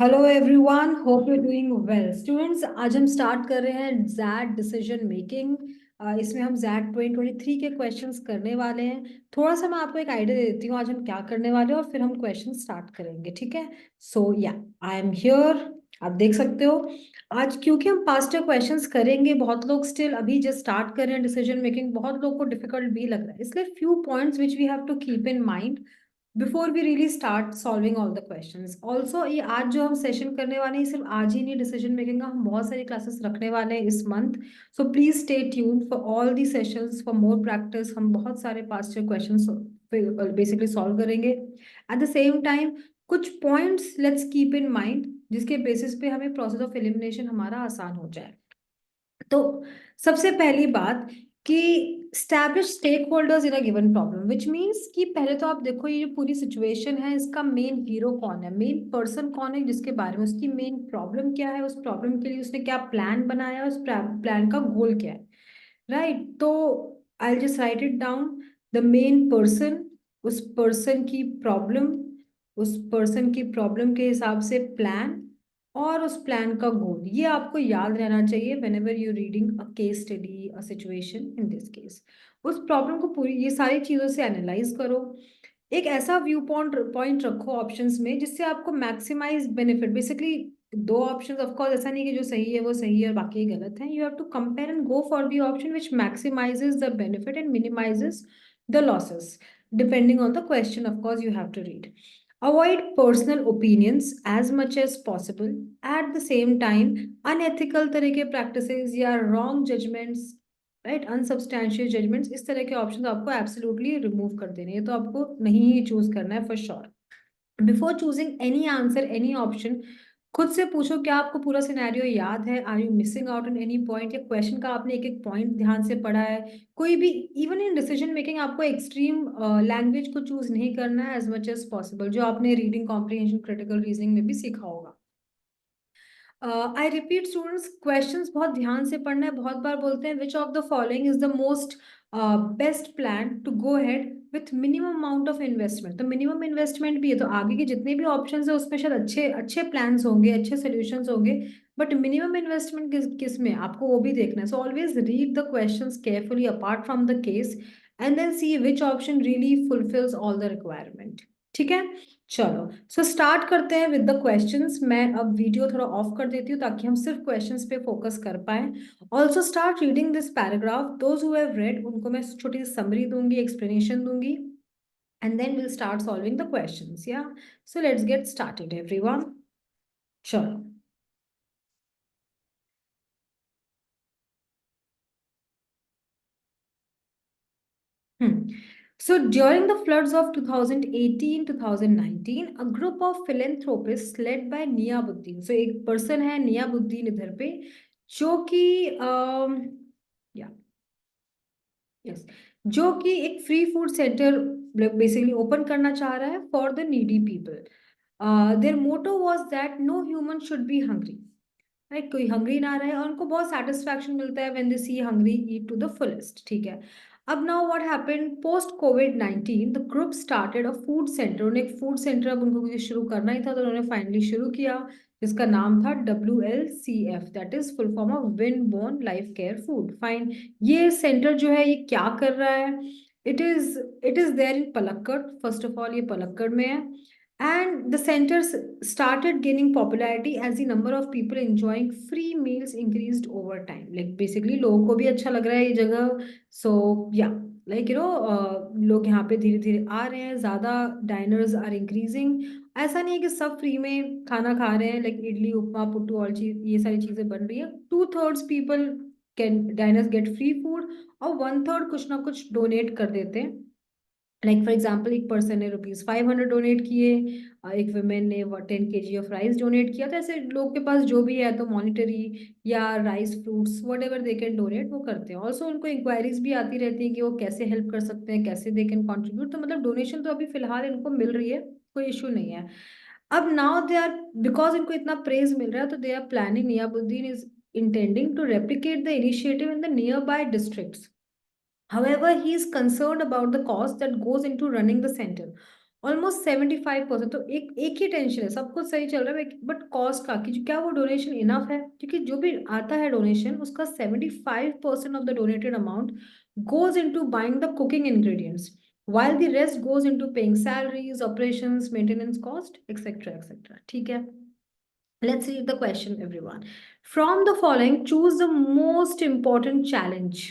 Hello everyone, hope you doing well. Students, आज हम start कर रहे हैं जैड डिसीजन मेकिंग। इसमें हम जैड 2023 के क्वेश्चंस करने वाले हैं। थोड़ा सा मैं आपको एक आइडिया दे देती हूँ आज हम क्या करने वाले हैं और फिर हम क्वेश्चन स्टार्ट करेंगे, ठीक है। सो या, आई एम हियर। आप देख सकते हो आज क्योंकि हम पास्ट क्वेश्चंस करेंगे, बहुत लोग स्टिल अभी जस्ट स्टार्ट कर रहे हैं डिसीजन मेकिंग, बहुत लोग को डिफिकल्ट भी लग रहा है, इसलिए few points which we have to keep in mind before we really start solving all the questions. Also ये आज जो हम सेशन करने वाले हैं, सिर्फ आज ही नहीं डिसीजन मेकिंग का, हम बहुत सारी क्लासेस रखने वाले हैं इस month. So please stay tuned for all the sessions for more practice. हम बहुत सारे पास्ट क्वेश्चंस बेसिकली सॉल्व करेंगे। एट द सेम टाइम कुछ points let's keep in mind जिसके बेसिस पे हमें प्रोसेस ऑफ एलिमिनेशन हमारा आसान हो जाए। तो सबसे पहली बात कि establish stakeholders in a given problem, which means कि पहले तो आप देखो ये जो पूरी सिचुएशन है इसका मेन हीरो कौन है, मेन पर्सन कौन है, जिसके बारे में उसकी मेन प्रॉब्लम क्या है, उस प्रॉब्लम के लिए उसने क्या प्लान बनाया, उस प्लान का गोल क्या है, राइट। तो I just right it down. The main person, उस पर्सन की प्रॉब्लम, उस पर्सन की प्रॉब्लम के हिसाब से प्लान, और उस प्लान का गोल, ये आपको याद रहना चाहिए when ever you reading a case study, a situation in this case. उस प्रॉब्लम को पूरी ये सारी चीजों से एनालाइज करो। एक ऐसा व्यू पॉइंट पॉइंट रखो ऑप्शंस में जिससे आपको मैक्सिमाइज बेनिफिट, बेसिकली दो ऑप्शंस, ऑफ कोर्स ऐसा नहीं कि जो सही है वो सही है और बाकी गलत है। You have to compare and go for the option which maximises the benefit and minimises the losses, depending on the question, of course you have to read. Avoid personal opinions as much as possible. At the same time, unethical तरह के practices या wrong judgments, right, unsubstantiated judgments, इस तरह के options आपको absolutely remove कर देने हैं। ये तो आपको नहीं ही choose करना है for sure. Before choosing any answer, any option, खुद से पूछो क्या आपको पूरा सिनेरियो याद है, are you missing out on any point, या क्वेश्चन का आपने एक एक पॉइंट ध्यान से पढ़ा है। कोई भी, इवन इन डिसीजन मेकिंग आपको एक्सट्रीम लैंग्वेज को चूज नहीं करना है एज मच एज पॉसिबल, जो आपने रीडिंग कॉम्प्रिहेंशन क्रिटिकल रीजनिंग में भी सीखा होगा। आई रिपीट स्टूडेंट्स, क्वेश्चंस बहुत ध्यान से पढ़ना है। बहुत बार बोलते हैं which of the following is the most best plan to go head with minimum amount of investment. तो मिनिमम इन्वेस्टमेंट भी है, तो आगे के जितने भी ऑप्शंस है उसमें शायद अच्छे अच्छे प्लान्स होंगे, अच्छे सोल्यूशंस होंगे, बट मिनिमम इन्वेस्टमेंट किस में आपको वो भी देखना है। So always read the questions carefully apart from the case and then see which option really fulfils all the requirement, ठीक है। चलो, सो स्टार्ट करते हैं विद द क्वेश्चंस। मैं अब वीडियो थोड़ा ऑफ कर देती हूँ ताकि हम सिर्फ क्वेश्चंस पे फोकस कर पाए। Also start reading this paragraph, those who have read उनको मैं छोटी सी समरी दूंगी, एक्सप्लेनेशन दूंगी, and then will start solving the questions, या। So let's get started everyone. चलो। Hmm. So during the floods of 2018-2019, a group of philanthropists led by Niyabuddin, so एक person है नियाबुद्दीन इधर पे, जो कि या यस, जो कि एक free food centre basically open करना चाह रहा है for the needy people. Their motto was that no human should be hungry, right, कोई हंग्री ना रहे, और उनको बहुत सेटिस्फैक्शन मिलता है when they see hungry eat to the fullest, ठीक है। अब नाउ व्हाट हैपेंड पोस्ट कोविड-19, the group started a food centre. उन्हें एक फूड सेंटर अब उनको कुछ शुरू करना ही था, तो उन्होंने फाइनली शुरू किया, जिसका नाम था WLCF, that is full form of win born life care food, fine. ये सेंटर जो है ये क्या कर रहा है, it is there in Palakkad. First of all ये पलक्कड़ में है, and the centers started gaining popularity as the number of people enjoying free meals increased over time. Like basically लोगों को भी अच्छा लग रहा है ये जगह, so yeah, like लोग यहाँ पे धीरे धीरे आ रहे हैं, ज्यादा डाइनर्स आर इंक्रीजिंग। ऐसा नहीं है कि सब फ्री में खाना खा रहे हैं, लाइक इडली उपमा पुट्टू और चीज ये सारी चीजें बन रही है। 2/3 people can diners get free food, और 1/3 कुछ ना कुछ डोनेट कर देते हैं। लाइक फॉर एग्जाम्पल एक पर्सन ने ₹500 डोनेट किए, एक वुमेन ने 10 kg ऑफ राइस डोनेट किया। तो ऐसे लोग के पास जो भी है, तो मॉनिटरी या rice fruits what ever they can donate वो करते हैं। ऑल्सो उनको इंक्वायरीज भी आती रहती है कि वो कैसे हेल्प कर सकते हैं, कैसे दे कैन कॉन्ट्रीब्यूट। तो मतलब डोनेशन तो अभी फिलहाल इनको मिल रही है, कोई इशू नहीं है। अब नाउ दे आर, बिकॉज इनको इतना प्रेज मिल रहा है, तो they are planning, Niyabuddin is intending to replicate the initiative in the nearby districts. However, he is concerned about the cost that goes into running the center. Almost 75%। तो एक एक ही tension है, सब कुछ सही चल रहा है, बट कॉस्ट का कि क्या वो डोनेशन इनफ है, क्योंकि जो भी आता है डोनेशन उसका 75% of the donated amount goes into buying the cooking ingredients, while the rest goes into paying salaries, operations, maintenance cost, etc., etc. ठीक है? Let's read the question, everyone. From the following, choose the most important challenge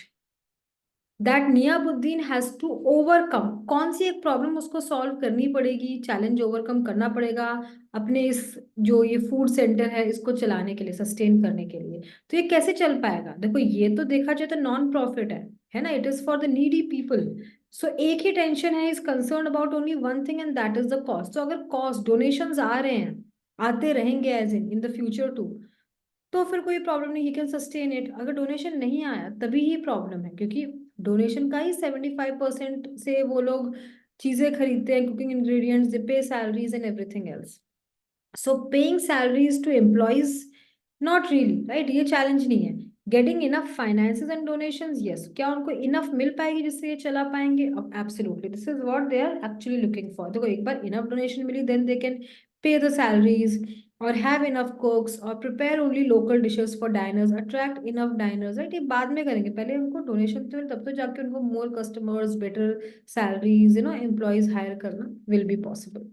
that Niyabuddin has to overcome. कौन सी एक problem उसको solve करनी पड़ेगी, challenge overcome करना पड़ेगा अपने इस जो ये फूड सेंटर है इसको चलाने के लिए, सस्टेन करने के लिए। तो ये कैसे चल पाएगा? देखो ये तो देखा जाए तो नॉन प्रॉफिट है ना, it is for the needy people. So एक ही टेंशन है, is concern about only one thing and that is the cost. तो अगर कॉस्ट डोनेशंस आ रहे हैं, आते रहेंगे as in the future too, तो फिर कोई प्रॉब्लम नहीं, ही कैन सस्टेन इट। अगर डोनेशन नहीं आया तभी ही प्रॉब्लम है, क्योंकि डोनेशन का ही 75% से वो लोग चीजें खरीदते हैं, cooking ingredients, they pay salaries and everything else. So paying salaries to employees, not really right, ये चैलेंज नहीं है। Getting enough finances and donations, yes, क्या उनको इनफ मिल पाएगी जिससे ये चला पाएंगे? अब absolutely, this is what they are actually looking for. देखो एक बार इनफ डोनेशन मिली, then they can pay the salaries और हैव इनफ कुक्स और prepare only local dishes for diners, attract enough diners, right? ये बाद में करेंगे, पहले उनको डोनेशन तो तब तो जाके उनको more customers, better salaries, employees hire करना विल बी पॉसिबल।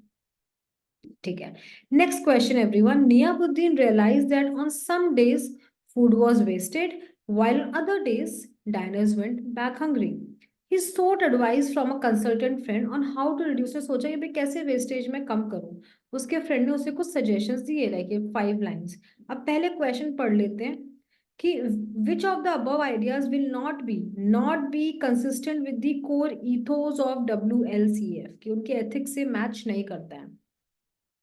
ठीक है, next question everyone. Niyabuddin realise that on some days food was wasted while other days diners went back hungry. He sought advice from a consultant friend on how to reduce। ने सोचा कि भाई कैसे wastage में कम करूं। उसके फ्रेंड ने उसे कुछ सजेशंस दिए, लाइक 5 लाइंस। अब पहले क्वेश्चन पढ़ लेते हैं कि which of the above ideas will not be consistent with the core ethos of WLCF, कि उनके एथिक्स से मैच नहीं करता है।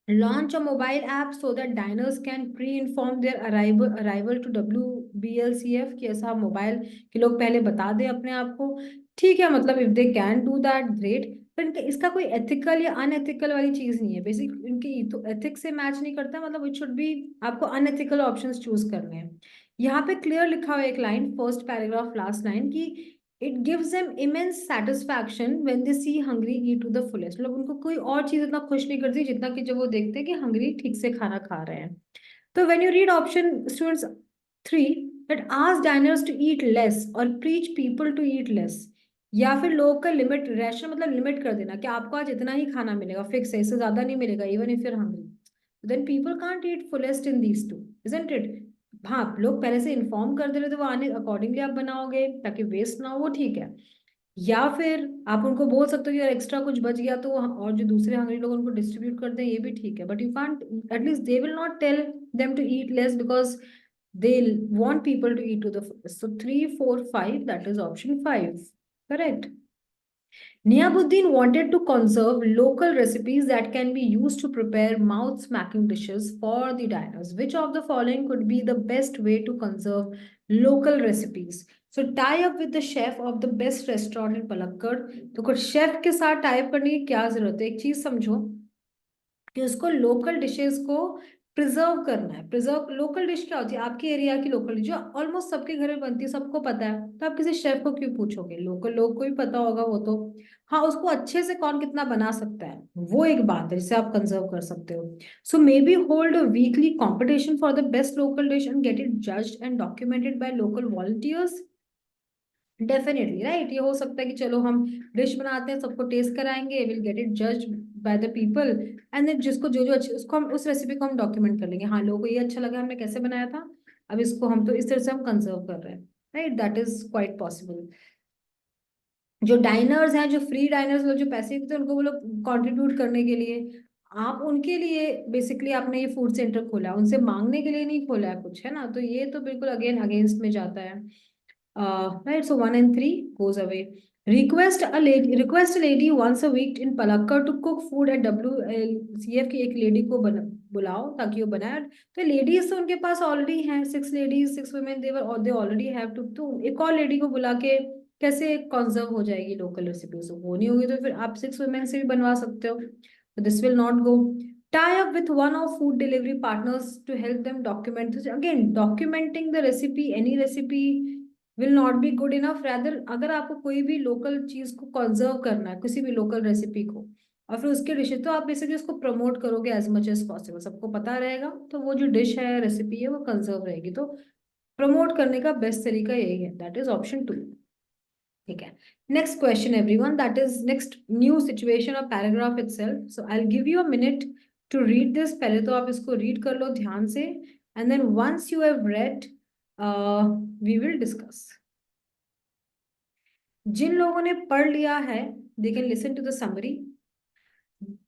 Launch a mobile app so that diners can pre-inform their arrival to WBLCF, कि ऐसा मोबाइल कि लोग पहले बता दें अपने आप को। ठीक है, मतलब if they can do that great, पर इसका कोई एथिकल या अनएथिकल वाली चीज नहीं है। बेसिक इनकी तो एथिक्स से मैच नहीं करता, मतलब इट शुड बी, आपको अनएथिकल ऑप्शंस चूज करने हैं। यहाँ पे क्लियर लिखा हुआ है एक line, first paragraph last line की, it gives them immense satisfaction when they see hungry eat to the fullest. मतलब उनको कोई और चीज इतना खुश नहीं करती जितना कि जब वो देखते हैं कि हंग्री ठीक से खाना खा रहे हैं। तो when you read option students 3, that ask diners to eat less और preach people to eat less, या फिर लोग का लिमिट, रैशन मतलब लिमिट कर देना कि आपको आज इतना ही खाना मिलेगा, फिक्स है, इससे ज्यादा नहीं मिलेगा even if you are hungry, then people can't eat fullest in these two, isn't it? हाँ, आप लोग पहले से इन्फॉर्म कर दे रहे तो वो आने अकॉर्डिंगली आप बनाओगे ताकि वेस्ट ना हो, वो ठीक है। या फिर आप उनको बोल सकते हो कि यार एक्स्ट्रा कुछ बच गया तो और जो दूसरे हंगरी लोग उनको डिस्ट्रीब्यूट कर दें, ये भी ठीक है, but you can't, at least they will not tell them to eat less because they want people to eat to the fullest. So 3 4 5, that is option 5 correct. Niabuddin wanted to conserve local recipes that can be used to prepare mouth-smacking dishes for the diners. Which of the following could be the best way to conserve local recipes? So tie up with the chef of the best restaurant in Palakkad. तो कुछ chef के साथ type करने की क्या जरूरत है? एक चीज समझो कि उसको लोकल डिशेस को प्रिजर्व करना है। प्रिजर्व लोकल डिश क्या होती है? आपके एरिया की लोकल डिश जो ऑलमोस्ट सबके घर में बनती है, सबको पता है, तो आप किसी शेफ को क्यों पूछोगे? लोकल लोग को ही पता होगा वो तो। हाँ, उसको अच्छे से कौन कितना बना सकता है वो एक बात है जिसे आप कंजर्व कर सकते हो। So maybe hold a weekly competition for the best local dish and get it judged and documented by local volunteers. Definitely right, ये हो सकता है कि चलो हम डिश बनाते हैं, सबको टेस्ट कराएंगे, will get it judged by the people, and then जिसको जो जो अच्छे, उसको हम उस रेसिपी को हम डॉक्यूमेंट कर लेंगे, हाँ लोगों को ये अच्छा लगा, हमने कैसे बनाया था, अब इसको हम तो इस तरह से हम कंजर्व कर रहे हैं, right? That is quite possible. जो डाइनर्स हैं, जो फ्री डाइनर्स लोग जो पैसे देते हैं उनको, वो लोग कंट्रीब्यूट करने के लिए, आप उनके लिए बेसिकली आपने ये फूड सेंटर खोला है, उनसे मांगने के लिए नहीं खोला है कुछ, है ना? तो ये तो बिल्कुल अगेन अगेंस्ट में जाता है। Right, so 1 and 3 goes away. Request a lady once a week in Palakkad to cook food at WLCF, की एक लेडी को बुलाओ ताकि वो बनाए। तो लेडीज तो उनके पास ऑलरेडी हैं, 6 ladies 6 women, they already have two, तो एक और लेडी को बुला के कैसे कंजर्व हो जाएगी लोकल रेसिपीज? वो नहीं होगी तो फिर आप 6 वुमेन से भी बनवा सकते हो, this will not go. Tie up with one of food delivery partners to help them document this. Again, documenting the recipe, any recipe will not be good enough. Rather, अगर आपको कोई भी लोकल चीज को कंजर्व करना है, किसी भी लोकल रेसिपी को, और फिर उसकी डिशेज तो आप बेसिकली उसको प्रमोट करोगे एज मच एज पॉसिबल, सबको पता रहेगा तो वो जो डिश है रेसिपी है वो कंजर्व रहेगी। तो प्रमोट करने का बेस्ट तरीका यही है, दैट इज ऑप्शन 2। ठीक है, next question everyone, that is next new situation और paragraph itself. So I will give you a minute to read this. पहले तो आप इसको रीड कर लो ध्यान से, and then once you have read we will discuss. जिन लोगों ने पढ़ लिया है they can listen to the summary.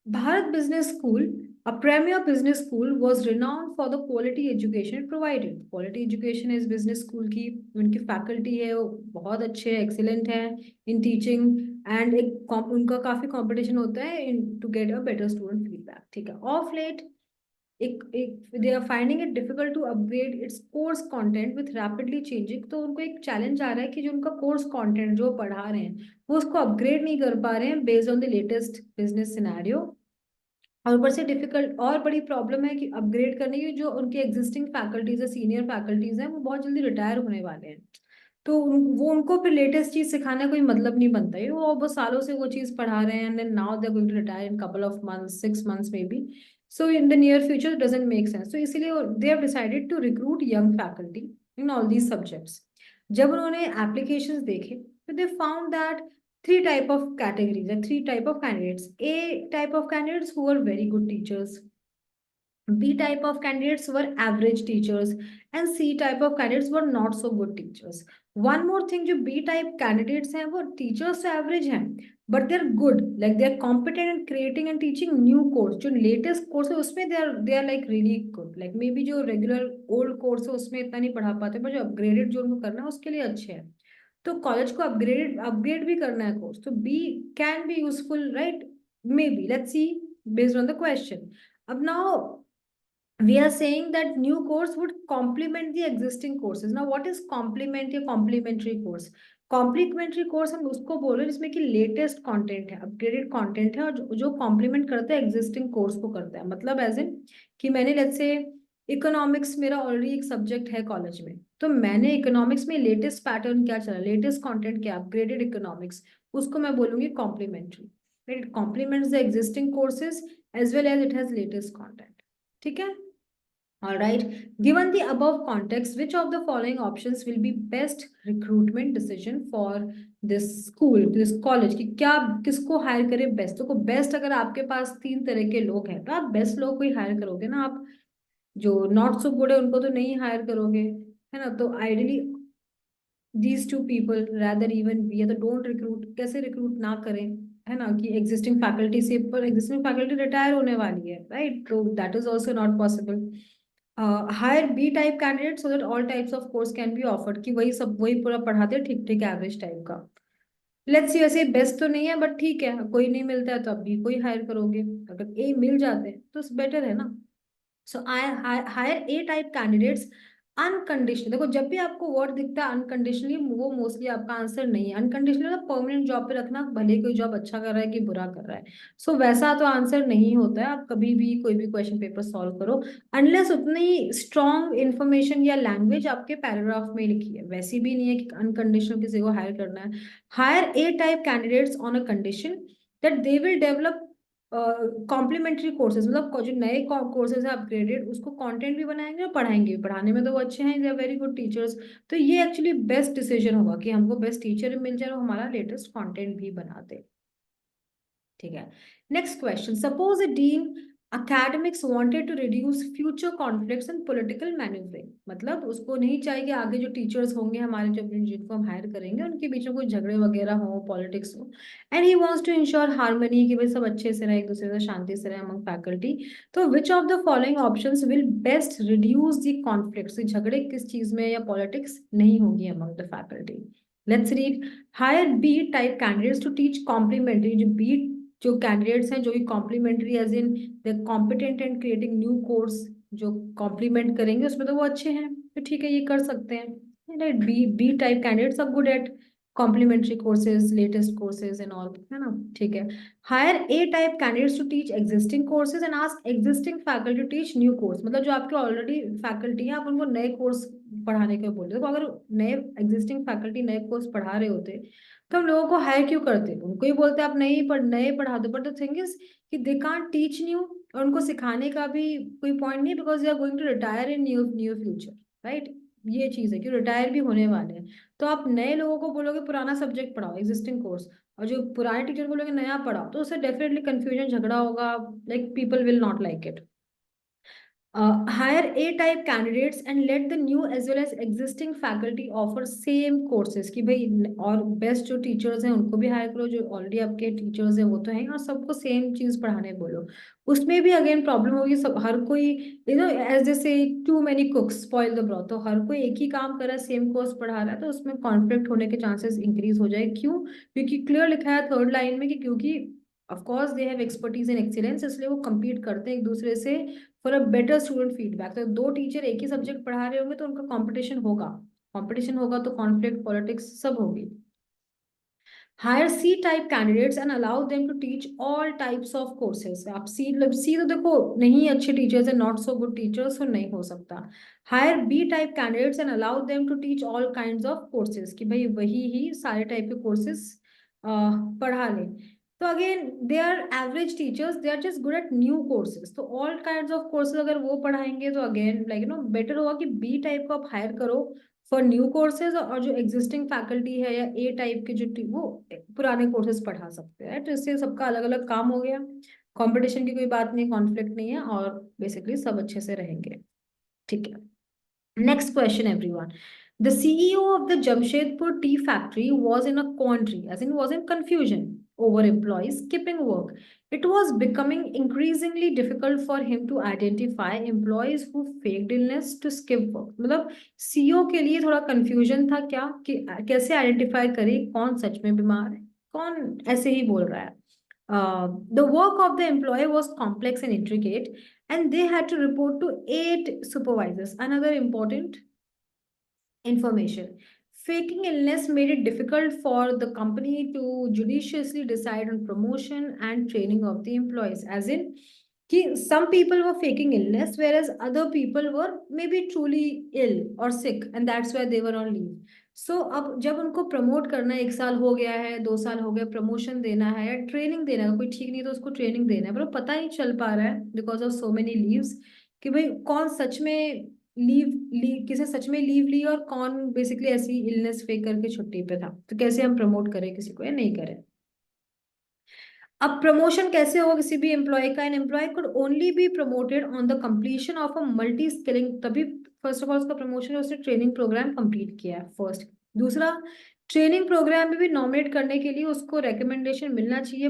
Bharat Business School, a premier business school, was renowned for the quality education it provided. Quality education is business school की उनकी faculty है वो बहुत अच्छे हैं, excellent है in teaching, and उनका काफी competition होता है in to get a better student feedback। ठीक है, of late एक they are finding it difficult to upgrade its course content with rapidly changing। तो उनको एक चैलेंज आ रहा है कि जो उनका कोर्स कंटेंट जो पढ़ा रहे हैं वो उसको अपग्रेड नहीं कर पा रहे हैं based on the latest business scenario. और ऊपर से डिफिकल्ट और बड़ी प्रॉब्लम है कि अपग्रेड करने की जो उनके एग्जिस्टिंग फैकल्टीज है, सीनियर फैकल्टीज हैं, वो बहुत जल्दी रिटायर होने वाले हैं। तो वो उनको फिर लेटेस्ट चीज सिखाने का कोई मतलब नहीं बनता है, वो सालों से वो चीज पढ़ा रहे हैं and then now they are going to retire in couple of months, 6 months maybe. So in the near future doesn't make sense, तो इसीलिए they have decided to recruit young faculty in all these subjects. जब उन्होंने applications देखे तो they found that three type of categories and three type of candidates. A type of candidates who are very good teachers, B type of candidates were average teachers, and C type of candidates were not so good teachers. One more thing, जो B type candidates हैं वो teachers से average हैं, but they're good, like they're competent in creating and teaching new course। जो latest course है उसमें they are like really good, like maybe जो regular old course है उसमें इतना नहीं पढ़ा पाते, पर जो upgraded जो उनको करना है उसके लिए अच्छे हैं। तो कॉलेज को अपग्रेड भी करना है कोर्स, तो B can be useful, right? Maybe, let's see based on the question. अब now we are saying that new course would complement the existing courses। now what is complement या complementary course? Complementary course हम उसको बोल रहे हैं जिसमें कि latest content है, अपग्रेडेड कंटेंट है, और जो कॉम्प्लीमेंट करता है एग्जिस्टिंग कोर्स को करता है। मतलब एज इन कि मैंने लेट्स से इकोनॉमिक्स मेरा ऑलरेडी एक सब्जेक्ट है कॉलेज में, तो मैंने इकोनॉमिक्स में लेटेस्ट पैटर्न क्या चला, लेटेस्ट कंटेंट क्या, अपग्रेडेड इकोनॉमिक्स, उसको मैं बोलूंगी complementary. It complements the existing courses as well as it has latest content. ठीक है, all right, given the above context, which of the following options will be best recruitment decision for this school, this college? कि क्या किसको higher करें best? तो best अगर आपके पास 3 तरह के लोग हैं तो आप बेस्ट लोग को ही हायर करोगे ना, आप जो नॉट सो गुड है उनको तो नहीं हायर करोगे, है ना? तो ideally these two people rather even be, तो डोंट रिक्रूट। कैसे रिक्रूट ना करें, है ना, कि एग्जिस्टिंग फैकल्टी से, पर एग्जिस्टिंग फैकल्टी रिटायर होने वाली है, राइट? तो that is also not possible. Hire B type candidate so that all types of course can be offered, कि वही सब वही पूरा पढ़ाते हैं ठीक ठीक एवरेज टाइप का। लेट्स सी, वैसे बेस्ट तो नहीं है बट ठीक है, कोई नहीं मिलता है तो अब भी कोई हायर करोगे, अगर ए मिल जाते हैं तो बेटर है ना। So I hire A type candidates unconditional. देखो जब भी आपको वर्ड दिखता है अनकंडीशनली, वो मोस्टली आपका आंसर नहीं है। अनकंडीशनल मतलब परमानेंट जॉब पे रखना, भले कोई जॉब अच्छा कर रहा है कि बुरा कर रहा है। सो वैसा तो आंसर नहीं होता है। आप कभी भी कोई भी क्वेश्चन पेपर सॉल्व करो अनलेस उतनी स्ट्रॉन्ग इंफॉर्मेशन या लैंग्वेज आपके पैराग्राफ में लिखी है, वैसी भी नहीं है कि अनकंडीशनल किसी को हायर करना है। Hire A type candidates on a condition that they will develop complementary courses, मतलब जो नए कोर्सेज है अपग्रेडेड, उसको कंटेंट भी बनाएंगे और पढ़ाएंगे भी। पढ़ाने में तो वो अच्छे हैं, they are very good teachers. तो ये एक्चुअली बेस्ट डिसीजन होगा कि हमको बेस्ट टीचर मिल जाए और हमारा लेटेस्ट कंटेंट भी बना दे। ठीक है, next question, suppose a dean academics wanted to reduce future conflicts and political maneuvering। मतलब उसको नहीं चाहिए कि आगे जो टीचर्स होंगे हमारे, जो जिनको हम हायर करेंगे उनके बीच में कोई झगड़े वगैरह हो, पॉलिटिक्स हो, and he wants to ensure harmony, कि भाई सब अच्छे से रहे, एक दूसरे से शांति से रहे अमंग फैकल्टी। तो which of the following options will best reduce the conflicts? झगड़े किस चीज में या पॉलिटिक्स नहीं होगी among the faculty? Let's read. Hire B type candidates to teach complementary. जो बी जो कैंडिडेट्स हैं जो भी complementary as in the competent and creating new course, जो कॉम्प्लीमेंट करेंगे उसमें तो वो अच्छे हैं, तो ठीक है ये कर सकते हैं, right? B type candidates are good at complementary courses, latest courses and all, है ना, ठीक है। Hire A type candidates to teach existing courses and ask existing faculty to teach new course. मतलब जो आपके ऑलरेडी फैकल्टी है, आप उनको नए कोर्स पढ़ाने के बोल रहे हो। तो अगर नए एग्जिस्टिंग फैकल्टी नए कोर्स पढ़ा रहे होते तो हम लोगों को हायर क्यों करते? उनको ही बोलते आप नहीं पढ़ नए पढ़ा दो। बट द थिंग इज कि दे कांट टीच न्यू, और उनको सिखाने का भी कोई पॉइंट नहीं, because they are going to retire in new new future, right. ये चीज है कि रिटायर भी होने वाले हैं। तो आप नए लोगों को बोलोगे पुराना सब्जेक्ट पढ़ाओ, एग्जिस्टिंग कोर्स, और जो पुराने टीचर बोलोगे नया पढ़ाओ, तो उससे डेफिनेटली कंफ्यूजन, झगड़ा होगा, like people will not like it. Hire A-type candidates and let the new as well as existing faculty offer same courses। कि भाई और बेस्ट जो टीचर्स हैं उनको भी हायर करो, जो ऑलरेडी आपके टीचर्स हैं वो तो हैं, और सबको सेम चीज पढ़ाने बोलो। उसमें भी अगेन प्रॉब्लम होगी, सब हर कोई as they say too many cooks spoil the broth. तो हर कोई एक ही काम कर रहा है, सेम कोर्स पढ़ा रहा है, तो उसमें कॉन्फ्लिक्ट होने के चांसेस इंक्रीज हो जाए। क्यों? क्योंकि क्लियर लिखा है थर्ड लाइन में कि क्योंकि of course they have expertise in excellence, इसलिए वो compete करते हैं एक दूसरे से for a better student feedback. तो दो टीचर एक ही सब्जेक्ट पढ़ा रहे होंगे तो उनका कंपटीशन होगा तो कॉन्फ्लिक्ट पॉलिटिक्स सब होगी। Hire C type candidates and allow them to teach all types of courses. आप सी तो देखो नहीं अच्छे टीचर्स है, नॉट सो गुड टीचर्स, तो नहीं हो सकता। Hire B type candidates and allow them to teach all kind of courses, कि भाई वही ही सारे टाइप के कोर्सेज पढ़ा ले। तो again they are average teachers, they are just good at new courses, तो ऑल काइंड ऑफ कोर्सेज अगर वो पढ़ाएंगे तो अगेन लाइक बेटर होगा कि बी टाइप को आप हायर करो फॉर न्यू कोर्सेज, और जो एग्जिस्टिंग फैकल्टी है या ए टाइप के जो वो पुराने कोर्सेज पढ़ा सकते हैं। तो इससे सबका अलग अलग काम हो गया, कंपटीशन की कोई बात नहीं, कॉन्फ्लिक्ट नहीं है, और बेसिकली सब अच्छे से रहेंगे, ठीक है। Next question, everyone. The CEO of the Jamshedpur tea factory was in a quandary, as in was in confusion over employees skipping work. It was becoming increasingly difficult for him to identify employees who faked illness to skip work. मतलब CEO के लिए थोड़ा confusion था क्या कि कैसे identify करे कौन सच में बीमार है, कौन ऐसे ही बोल रहा है। The work of the employee was complex and intricate, and they had to report to 8 supervisors. Another important information. Faking illness made it difficult for the company to judiciously decide on promotion and training of the employees. As in, कि some people were faking illness, whereas other people were maybe truly ill or sick, and that's why they were on leave. So अब जब उनको promote करना है, 1 साल हो गया है, 2 साल हो गया, प्रमोशन देना है या ट्रेनिंग देना है, कोई ठीक नहीं तो उसको ट्रेनिंग देना है, पर पता नहीं चल पा रहा है because of so many leaves कि भाई कौन सच में लीव ली, किसे सच में लीव ली, और कौन बेसिकली ऐसी इलनेस फेक करके छुट्टी पे था। तो कैसे हम प्रमोट करें किसी को या नहीं करें? अब प्रमोशन कैसे होगा किसी भी एम्प्लॉय का? An employee could only be promoted on the completion of a multi skilling, तभी फर्स्ट ऑफ ऑल उसका प्रमोशन है उसने ट्रेनिंग प्रोग्राम कंप्लीट किया है फर्स्ट। दूसरा, ट्रेनिंग प्रोग्राम में भी नॉमिनेट करने के लिए उसको रिकमेंडेशन मिलना चाहिए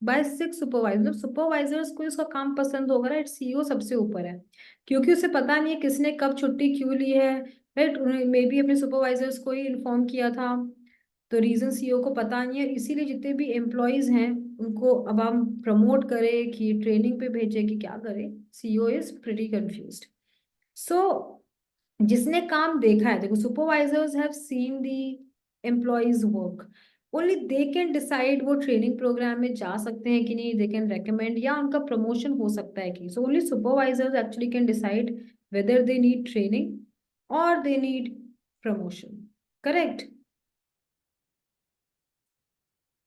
बाय 6 सुपरवाइजर। मतलब सुपरवाइजर्स को उसका काम पसंद होगा, राइट। सीईओ सबसे ऊपर है, क्योंकि उसे पता नहीं है किसने कब छुट्टी क्यों ली है, राइट। मे बी अपने सुपरवाइजर्स को ही इन्फॉर्म किया था, तो रीजन सीईओ को पता नहीं है। इसीलिए जितने भी एम्प्लॉयज हैं उनको अब हम प्रमोट करें कि ट्रेनिंग पे भेजें कि क्या करें, सीईओ इज प्रीटी कंफ्यूज्ड। सो जिसने काम देखा है, देखो supervisors have seen the employees work, only they can decide वो ट्रेनिंग प्रोग्राम में जा सकते हैं कि नहीं, दे कैन रेकमेंड या उनका प्रमोशन हो सकता है कि। So only supervisors actually can decide whether they need training और they need promotion, correct.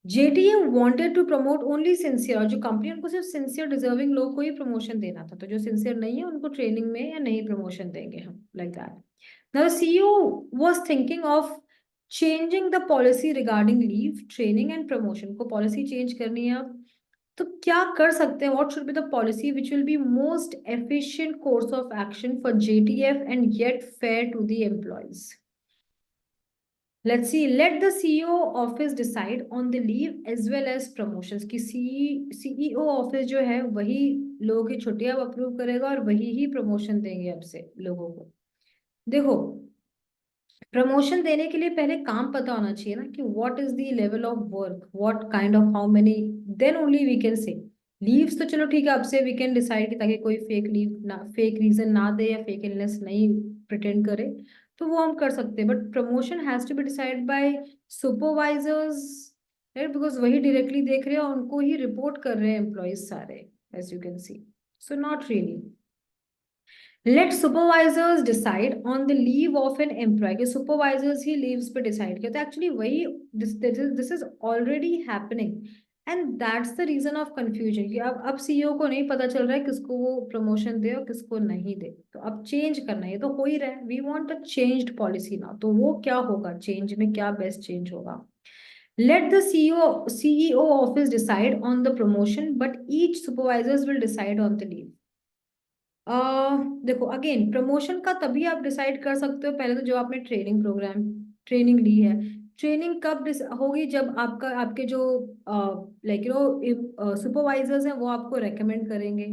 JTM wanted to promote only sincere, और जो कंपनी उनको सिर्फ सिंसियर डिजर्विंग लोग को ही प्रमोशन देना था, तो जो सिंसियर नहीं है उनको ट्रेनिंग में या नहीं प्रमोशन देंगे हम, like that. Now CEO was thinking of changing the policy regarding leave, training and promotion। को पॉलिसी चेंज करनी है अब, तो क्या कर सकते हैं? What should be the policy which will be most efficient course of action for JTF and yet fair to the employees? Let's see. Let the CEO office decide on the leave as well as promotions। की CEO office जो है वही लोगों की छुट्टियां approve करेगा और वही ही प्रमोशन देंगे अब से लोगों को। देखो, प्रमोशन देने के लिए पहले काम पता होना चाहिए ना कि what is the level of work, what kind of how many, then only we can say. Leaves तो चलो ठीक है, अब से वी कैन डिसाइड ताकि कोई फेक लीव ना, फेक रीजन ना दे या फेक इलनेस नहीं प्रिटेंड करे, तो वो हम कर सकते हैं। But promotion has to be decide by supervisors, right, because वही डायरेक्टली देख रहे हैं और उनको ही रिपोर्ट कर रहे हैं एम्प्लॉयज सारे, as you can see. So not really. Let supervisors decide on the leave of an employee, के सुपरवाइजर्स ही लीव्स पे डिसाइड किया. तो एक्चुअली वही this is already happening, and that's the reason of confusion कि अब CEO को नहीं पता चल रहा है किसको वो प्रमोशन दे और किसको नहीं दे. तो अब चेंज करना, ये तो हो ही रहा है. We want a changed policy ना. तो वो क्या होगा, चेंज में क्या बेस्ट चेंज होगा. Let the CEO office decide on the promotion but each supervisors will decide on the leave. देखो, अगेन प्रमोशन का तभी आप डिसाइड कर सकते हो पहले तो जब आपने ट्रेनिंग ली है. ट्रेनिंग कब होगी, जब आपके जो लाइक सुपरवाइजर्स हैं वो आपको रेकमेंड करेंगे,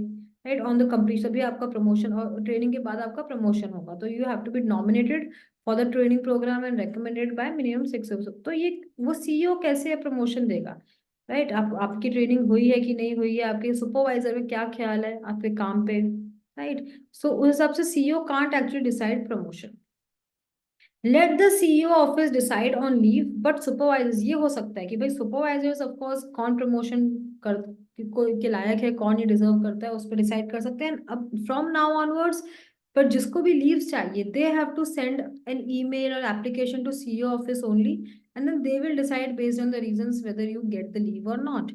राइट, ऑन द कंप्लीट. तभी आपका प्रमोशन, और ट्रेनिंग के बाद आपका प्रमोशन होगा. तो you have to be nominated for the training program and recommended by minimum 6. तो ये वो सीईओ कैसे प्रमोशन देगा, राइट. आपकी ट्रेनिंग हुई है कि नहीं हुई है, आपके सुपरवाइजर में क्या ख्याल है आपके काम पे, राइट. सो उस हिसाब से CEO can't actually decide promotion. Late the CEO office decide on leave but supervisors, ये हो सकता है कि भाई सुपरवाइजर्स ऑफ कोर्स कौन प्रमोशन कर कोई के लायक है, कौन ये डिजर्व करता है, उस पर डिसाइड कर सकते हैं. अब फ्रॉम नाउ ऑनवर्ड्स, पर जिसको भी लीव्स चाहिए they have to send an email और application to CEO office only, and then they will decide based on the reasons whether you get the leave or not.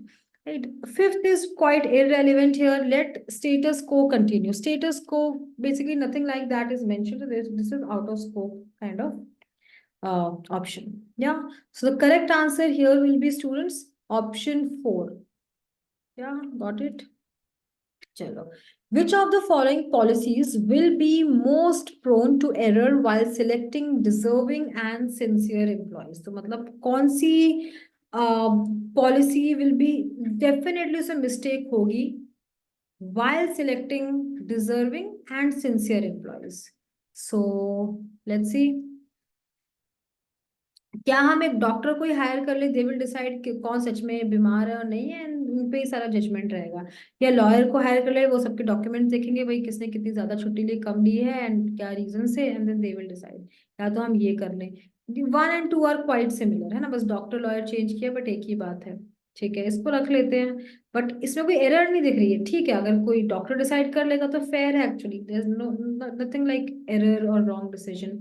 Right. Fifth is quite irrelevant here. Let status quo continue. Status quo, basically nothing like that is mentioned. So this is out of scope kind of option. Yeah. So the correct answer here will be, students, option 4. Yeah, got it. Chalo. Which of the following policies will be most prone to error while selecting deserving and sincere employees? तो मतलब कौन सी policy will be definitely से mistake होगी while selecting deserving and sincere employees? So let's see. क्या हम एक doctor को ही higher कर ले, दे विल डिसाइड कि कौन सच में बीमार है और नहीं है, एंड उन पे ही सारा जजमेंट रहेगा. या लॉयर को हायर कर ले, वो सबके डॉक्यूमेंट्स देखेंगे भाई किसने कितनी ज्यादा छुट्टी ली, कम ली है, एंड क्या रीजन से, and then they will decide. या तो हम ये कर लें. 1 and 2 आर क्वाइट सिमिलर, है ना, बस डॉक्टर लॉयर चेंज किया बट एक ही बात है. ठीक है, इसको रख लेते हैं. बट इसमें कोई एरर नहीं दिख रही है. ठीक है, अगर कोई डॉक्टर डिसाइड कर लेगा तो फेयर है actually. There is no nothing like error और wrong decision.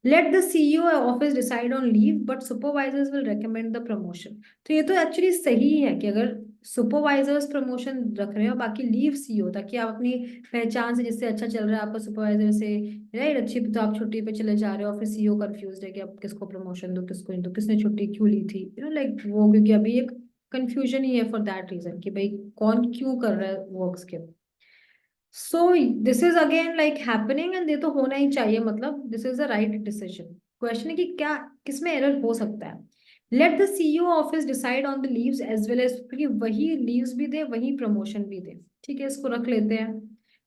Let the CEO office decide on leave, but supervisors will recommend the promotion. तो ये तो एक्चुअली सही है कि अगर सुपरवाइजर्स प्रमोशन रख रहे हो, बाकी लीव सीईओ, ताकि आप अपनी पहचान से, जिससे अच्छा चल रहा है आपका सुपरवाइजर से, राइट, अच्छी, तो आप छुट्टी पे चले जा रहे हो, फिर सीईओ कंफ्यूज है कि अब किसको प्रमोशन दो किसको नहीं दो, किसने छुट्टी क्यों ली थी, लाइक वो, क्योंकि अभी एक कंफ्यूजन ही है फॉर दैट रीजन कि भाई कौन क्यों कर रहा है वर्क के. So this is again like happening, and ये तो होना ही चाहिए, मतलब this is the right decision. Question है कि क्या किसमें एरर हो सकता है. Let the CEO office decide on the leaves as well as, क्योंकि वही लीव्स भी दे वही प्रमोशन भी दे. ठीक है, इसको रख लेते हैं.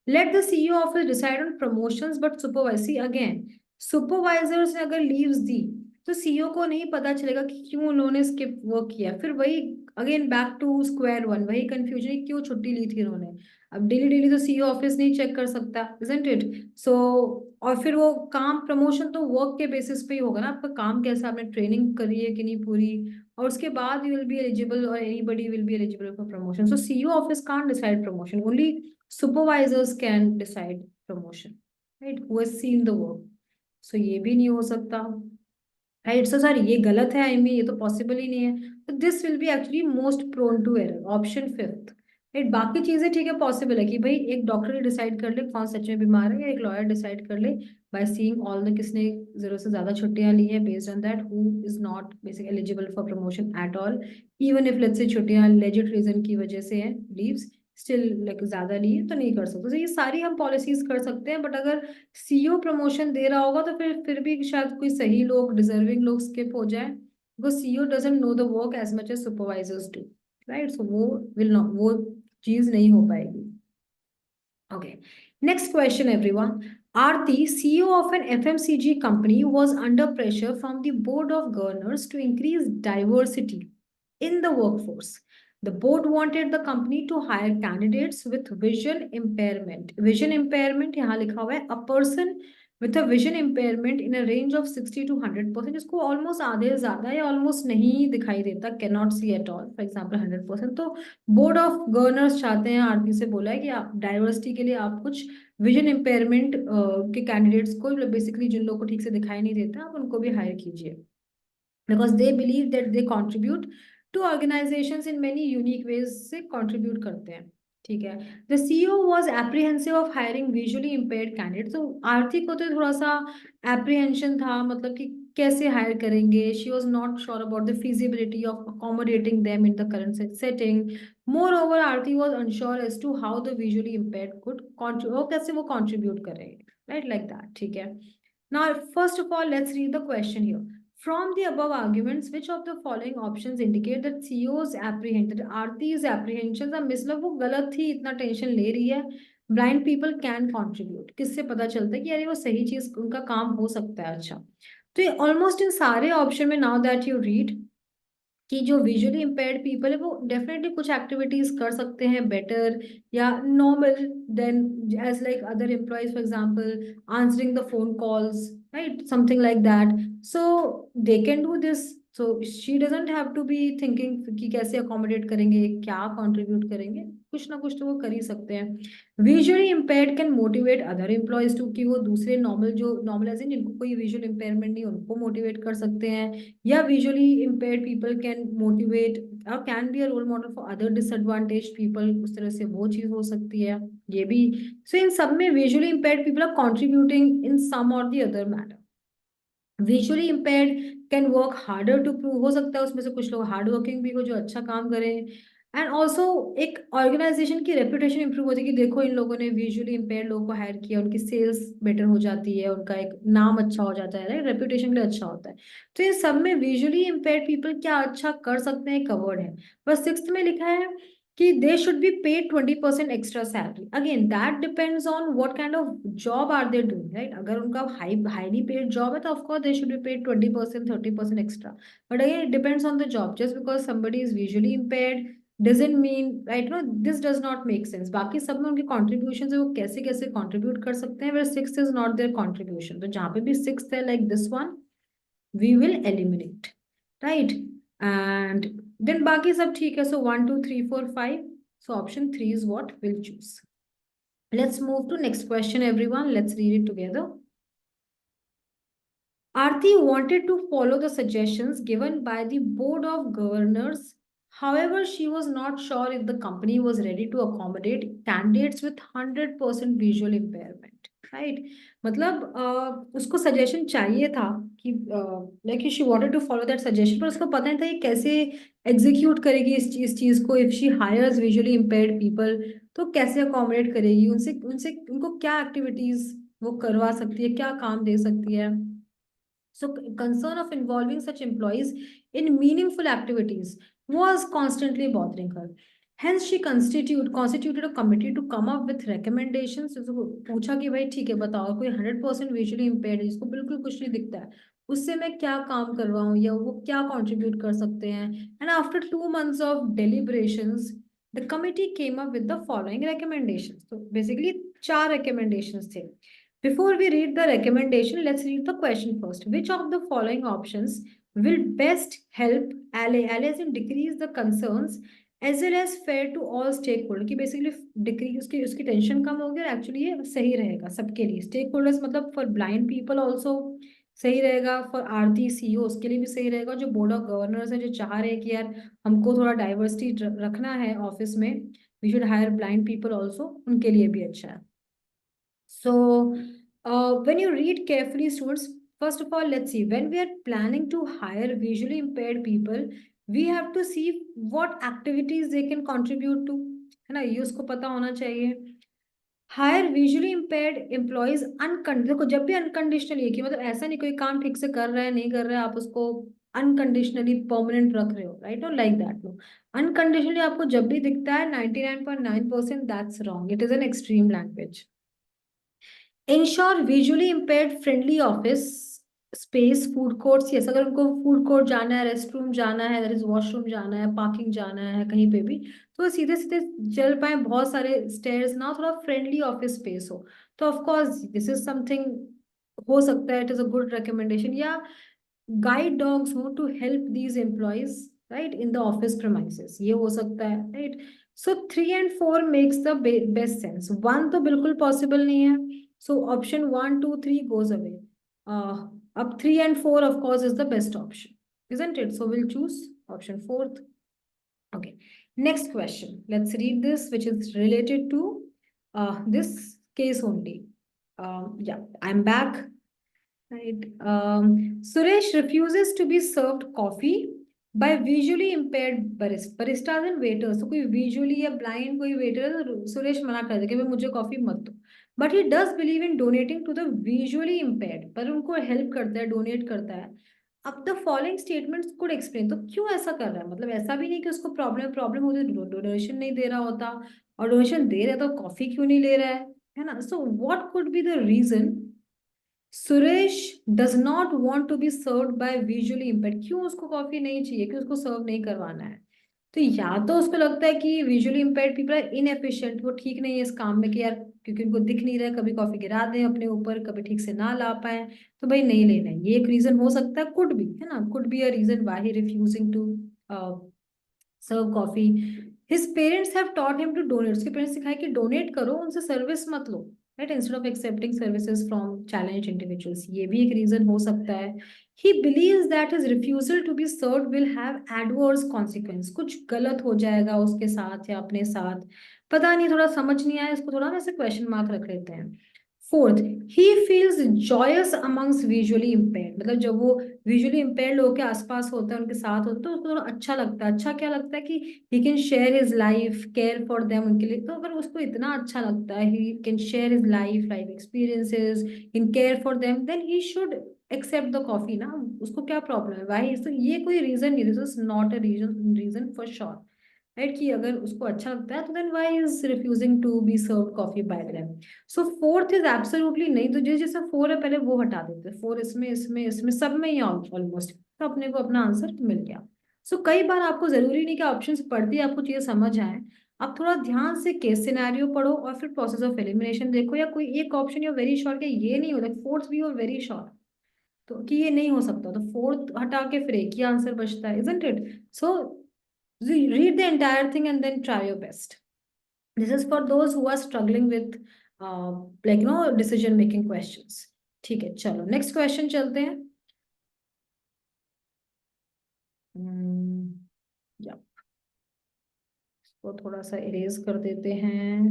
Late the CEO office decide on promotions but supervisor, again supervisors ने अगर लीव्स दी तो सीईओ को नहीं पता चलेगा कि क्यों उन्होंने स्किप वर्क किया. फिर वही again back to square one, वही कंफ्यूजन, क्यों छुट्टी ली थी उन्होंने. अब डेली डेली तो सीईओ ऑफिस नहीं चेक कर सकता, इजंट इट. सो और फिर वो काम, प्रमोशन तो वर्क के बेसिस पे ही होगा ना, आपका काम कैसा, आपने ट्रेनिंग करी है कि नहीं पूरी, और उसके बाद यू विल बी एलिजिबल और anybody will be eligible for promotion. So CEO office can't decide promotion, only supervisors can decide promotion, right, who has seen the work. So ये भी नहीं हो सकता, राइट. सो सॉरी, ये गलत है, I mean ये तो पॉसिबल ही नहीं है. तो this will be actually most prone to error, option 5, right. बाकी चीजें ठीक है, पॉसिबल है कि भाई एक डॉक्टर ही डिसाइड कर ले कौन सच में बीमार है, या एक लॉयर डिसाइड कर ले बाय सीइंग ऑल द किसने जरूरत से ज्यादा छुट्टियां ली है, based on that who is not basic eligible for promotion at all, even if let's say छुट्टियां लेजिट रीजन की वजह से है, लीव्स स्टिल लाइक ज्यादा ली है, तो नहीं कर सकते. तो ये सारी हम पॉलिसीज कर सकते हैं. बट अगर सीईओ प्रमोशन दे रहा होगा तो फिर भी शायद कोई सही लोग, डिजर्विंग लोग स्किप हो जाए, because CEO doesn't know the work as much as supervisors do, right. So वो विल नॉट, वो चीज नहीं हो पाएगी. Okay, next question everyone. Aarti, CEO of an FMCG company, was under pressure from the board of governors to increase diversity in the workforce. The board wanted the company to hire candidates with vision impairment. Vision impairment यहाँ लिखा हुआ है, a person with a vision impairment in a range of 60 to 100%, जिसको almost आधे से ज्यादा या almost नहीं दिखाई देता, can not see at all, for example 100%। तो बोर्ड ऑफ गवर्नर्स चाहते हैं, आरती से बोला है कि आप डाइवर्सिटी के लिए आप कुछ विजन इम्पेयरमेंट के कैंडिडेट्स को, बेसिकली जिन लोगों को ठीक से दिखाई नहीं देता, आप उनको भी हायर कीजिए, because they believe that they contribute to organisations in many unique ways, से कॉन्ट्रीब्यूट करते हैं। ठीक है। The CEO was apprehensive of hiring visually impaired candidate, तो आर्थिक को तो थोड़ा सा एप्रीहेंशन था, मतलब कि कैसे हायर करेंगे। She was not sure about the feasibility of accommodating them in the current setting. Moreover Aarti was unsure as to how the visually impaired could कैसे वो कॉन्ट्रीब्यूट करेंगे, राइट, लाइक दैट। ठीक है। Now, first of all, let's read the question here. From the above arguments, which of the following options indicate that CEOs apprehend that Aarti's apprehensions are, मतलब वो गलत थी, इतना टेंशन ले रही है, blind people can contribute, किससे पता चलता है कि अरे वो सही चीज उनका काम हो सकता है। अच्छा, तो ये ऑलमोस्ट इन सारे ऑप्शन में, नाउ दैट यू रीड, कि जो विजुअली इम्पेयर्ड पीपल है वो डेफिनेटली कुछ एक्टिविटीज कर सकते हैं बेटर या normal then as like other employees, for example answering the phone calls, right, something like that. So they can do this, so she doesn't have to be thinking कि कैसे accommodate करेंगे, क्या contribute करेंगे, कुछ ना कुछ तो वो कर ही सकते हैं। Visually impaired can motivate other employees to, कि वो दूसरे नॉर्मल, जो नॉर्मल एज इन जिनको कोई विजुअल इम्पेयरमेंट नहीं, उनको मोटिवेट कर सकते हैं। या visually impaired people can motivate or can be a role model for other disadvantaged people, उस तरह से वो चीज हो सकती है, ये भी। so इन सब में visually impaired people are contributing in some or the other manner। Visually impaired can work harder to prove, हो सकता है उसमें से कुछ लोग हार्ड वर्किंग भी हो जो अच्छा काम करें। एंड ऑल्सो एक ऑर्गेनाइजेशन की रेपुटेशन इंप्रूव होती है कि देखो इन लोगों ने विजुअली इम्पेयर्ड लोगों को हायर किया, उनकी सेल्स बेटर हो जाती है, उनका एक नाम अच्छा हो जाता है, राइट, रेपुटेशन के लिए अच्छा होता है। तो ये सब में विजुअली इम्पेयर्ड पीपल क्या अच्छा कर सकते हैं कवर्ड है। बस सिक्स्थ में लिखा है कि they should be paid 20% extra salary. Again, that depends on what kind of job are they doing, right? अगर उनका highly paid job है तो of course they should be paid 20%, 30% extra. But again, it depends on the job. Just because somebody is visually impaired doesn't mean, right? No, this does not make sense. बाकी सब में उनके contributions है, वो कैसे कैसे contribute कर सकते हैं, where sixth is not their contribution. तो जहाँ पे भी sixth है like this one, we will eliminate, right? And then बाकी सब ठीक है, so 1 2 3 4 5, so option 3 is what we'll choose. Let's move to next question, everyone. Let's read it together. Aarti wanted to follow the suggestions given by the board of governors. However, she was not sure if the company was ready to accommodate candidates with 100% visual impairment, right? मतलब उसको suggestion चाहिए था कि like she wanted to follow that suggestion, पर उसको पता नहीं था ये कैसे एग्जीक्यूट करेगी इस चीज को। If she hires visually impaired people, तो कैसे अकोमोडेट करेगी उनसे, उनको क्या एक्टिविटीज वो करवा सकती है, क्या काम दे सकती है। So concern of involving such employees in meaningful activities was constantly bothering her. Hence, she constituted a committee to come up with recommendations. So, पूछा कि भाई ठीक है बताओ, कोई 100% विजुअली इम्पेयर्ड है जिसको बिल्कुल कुछ नहीं दिखता है, उससे मैं क्या काम करवाऊं या वो क्या कंट्रीब्यूट कर सकते हैं। And after 2 months of deliberations, the committee came up with the following recommendations. So basically, 4 recommendations थे। Before we read the recommendation, let's read the question first. Which of the following options will best help ally as in decrease the concerns as well as fair to all stakeholders? कि basically decrease उसकी tension कम होगी और actually ये सही रहेगा सबके लिए। Stakeholders मतलब for blind people also सही रहेगा, फॉर आरती सीईओ उसके लिए भी सही रहेगा, जो बोर्ड ऑफ गवर्नर्स है जो चाह रहे हैं कि यार हमको थोड़ा डाइवर्सिटी रखना है ऑफिस में, we should hire blind people also, उनके लिए भी अच्छा है। So, when you read carefully, students, first of all, let's see, when we are planning to hire visually impaired people, we have to see what activities they can contribute to, है ना, ये उसको पता होना चाहिए। हायर विजुअली इम्पेयर्ड एम्प्लॉयज देखो जब भी अनकंडीशनली है कि मतलब ऐसा नहीं कोई काम ठीक से कर रहा है नहीं कर रहा है आप उसको अनकंडीशनली परमानेंट रख रहे हो, राइट, और लाइक दैट नो, अनकंडीशनली आपको जब भी दिखता है 99.9%, that's wrong, it is an extreme language. Ensure visually impaired friendly office space, food courts, yes, अगर उनको फूड कोर्ट जाना है, रेस्ट रूम जाना है, दैट इज वॉशरूम जाना है, पार्किंग जाना है कहीं पे भी, तो सीधे सीधे चल पाए, बहुत सारे स्टेयर्स ना, थोड़ा फ्रेंडली ऑफिस स्पेस हो, तो of course this is something हो सकता है it is a good recommendation, या गाइड डॉग्स हो to help these employees right in the office premises, ये हो सकता है right. So 3 and 4 makes the best sense, one तो बिल्कुल पॉसिबल नहीं है, सो ऑप्शन 1 2 3 गोज अवे। अब 3 and 4 of course is the best option, isn't it? So we'll choose option fourth. Okay, next question, let's read this, which is related to this case only. Yeah, I'm back. Right. Suresh refuses to be served coffee by visually impaired baristas and waiters. So कोई visually या blind कोई waiter है तो सुरेश मना कर दे कि भाई मुझे कॉफी मत दो. But he does believe in donating to the visually impaired. पर उनको help करता है, donate करता है. अब the following statements could explain. तो क्यों ऐसा कर रहा है? मतलब ऐसा भी नहीं कि उसको प्रॉब्लम होती है डोनेशन नहीं दे रहा होता, और डोनेशन दे रहा है तो कॉफी क्यों नहीं ले रहा है ना? So what could be the reason Suresh does not want to be serve by visually impaired? क्यों उसको कॉफी नहीं चाहिए, कि उसको सर्व नहीं करवाना है? तो या तो उसको लगता है कि visually impaired people are inefficient, वो ठीक नहीं है इस काम में, कि यार क्योंकि उनको दिख नहीं रहा है, कभी कॉफी गिरा दें अपने ऊपर, कभी ठीक से ना ला पाए, तो भाई नहीं लेना है। ये एक रीजन हो सकता है, कुड बी, है ना, could be a reason why he refusing to serve coffee. His parents have taught him to donate, उसके पेरेंट्स सिखाए कि डोनेट करो, उनसे सर्विस मत लो, right, instead of accepting services from challenge individuals, ये भी एक रीजन हो सकता है। He believes that his refusal to be served will have adverse consequence, कुछ गलत हो जाएगा उसके साथ या अपने साथ, पता नहीं, थोड़ा समझ नहीं आया इसको, थोड़ा ना ऐसे क्वेश्चन मार्क रख लेते हैं। Fourth, he feels joys amongst visually impaired, मतलब जब वो विजुअली इम्पेयर्ड लोगों के आसपास होता है, उनके साथ होता है, तो उसको थोड़ा अच्छा लगता है। अच्छा क्या लगता है? कि he can share his life, care for them, उनके लिए। तो अगर उसको इतना अच्छा लगता है, he can share his life experiences in care for them, then he should accept the coffee ना। उसको क्या प्रॉब्लम है? वाई? तो ये कोई रीजन नहीं, this is not a reason for sure, right, कि अगर उसको अच्छा लगता है तो then why is refusing to be serve coffee by them. So fourth is absolutely नहीं, तो जैसा फोर है पहले वो हटा देते, फोर इसमें इसमें इसमें सब में ही ऑलमोस्ट, तो अपने को अपना आंसर मिल गया। सो कई बार आपको जरूरी नहीं कि ऑप्शंस पढ़ते ही आपको चीजें समझ आए, आप थोड़ा ध्यान से केस सिनेरियो पढ़ो और फिर प्रोसेस ऑफ एलिमिनेशन देखो, या कोई एक ऑप्शन यू वेरी श्योर कि ये नहीं होता, फोर्थ भी यू वेरी श्योर तो कि ये नहीं हो सकता, तो फोर्थ हटा के फिर एक ही आंसर बचता है, isn't it? So read the entire thing and then try your best. This is for those who are struggling with like decision making questions. ठीक है, चलो नेक्स्ट क्वेश्चन चलते हैं। या इसको थोड़ा सा इरेज कर देते हैं।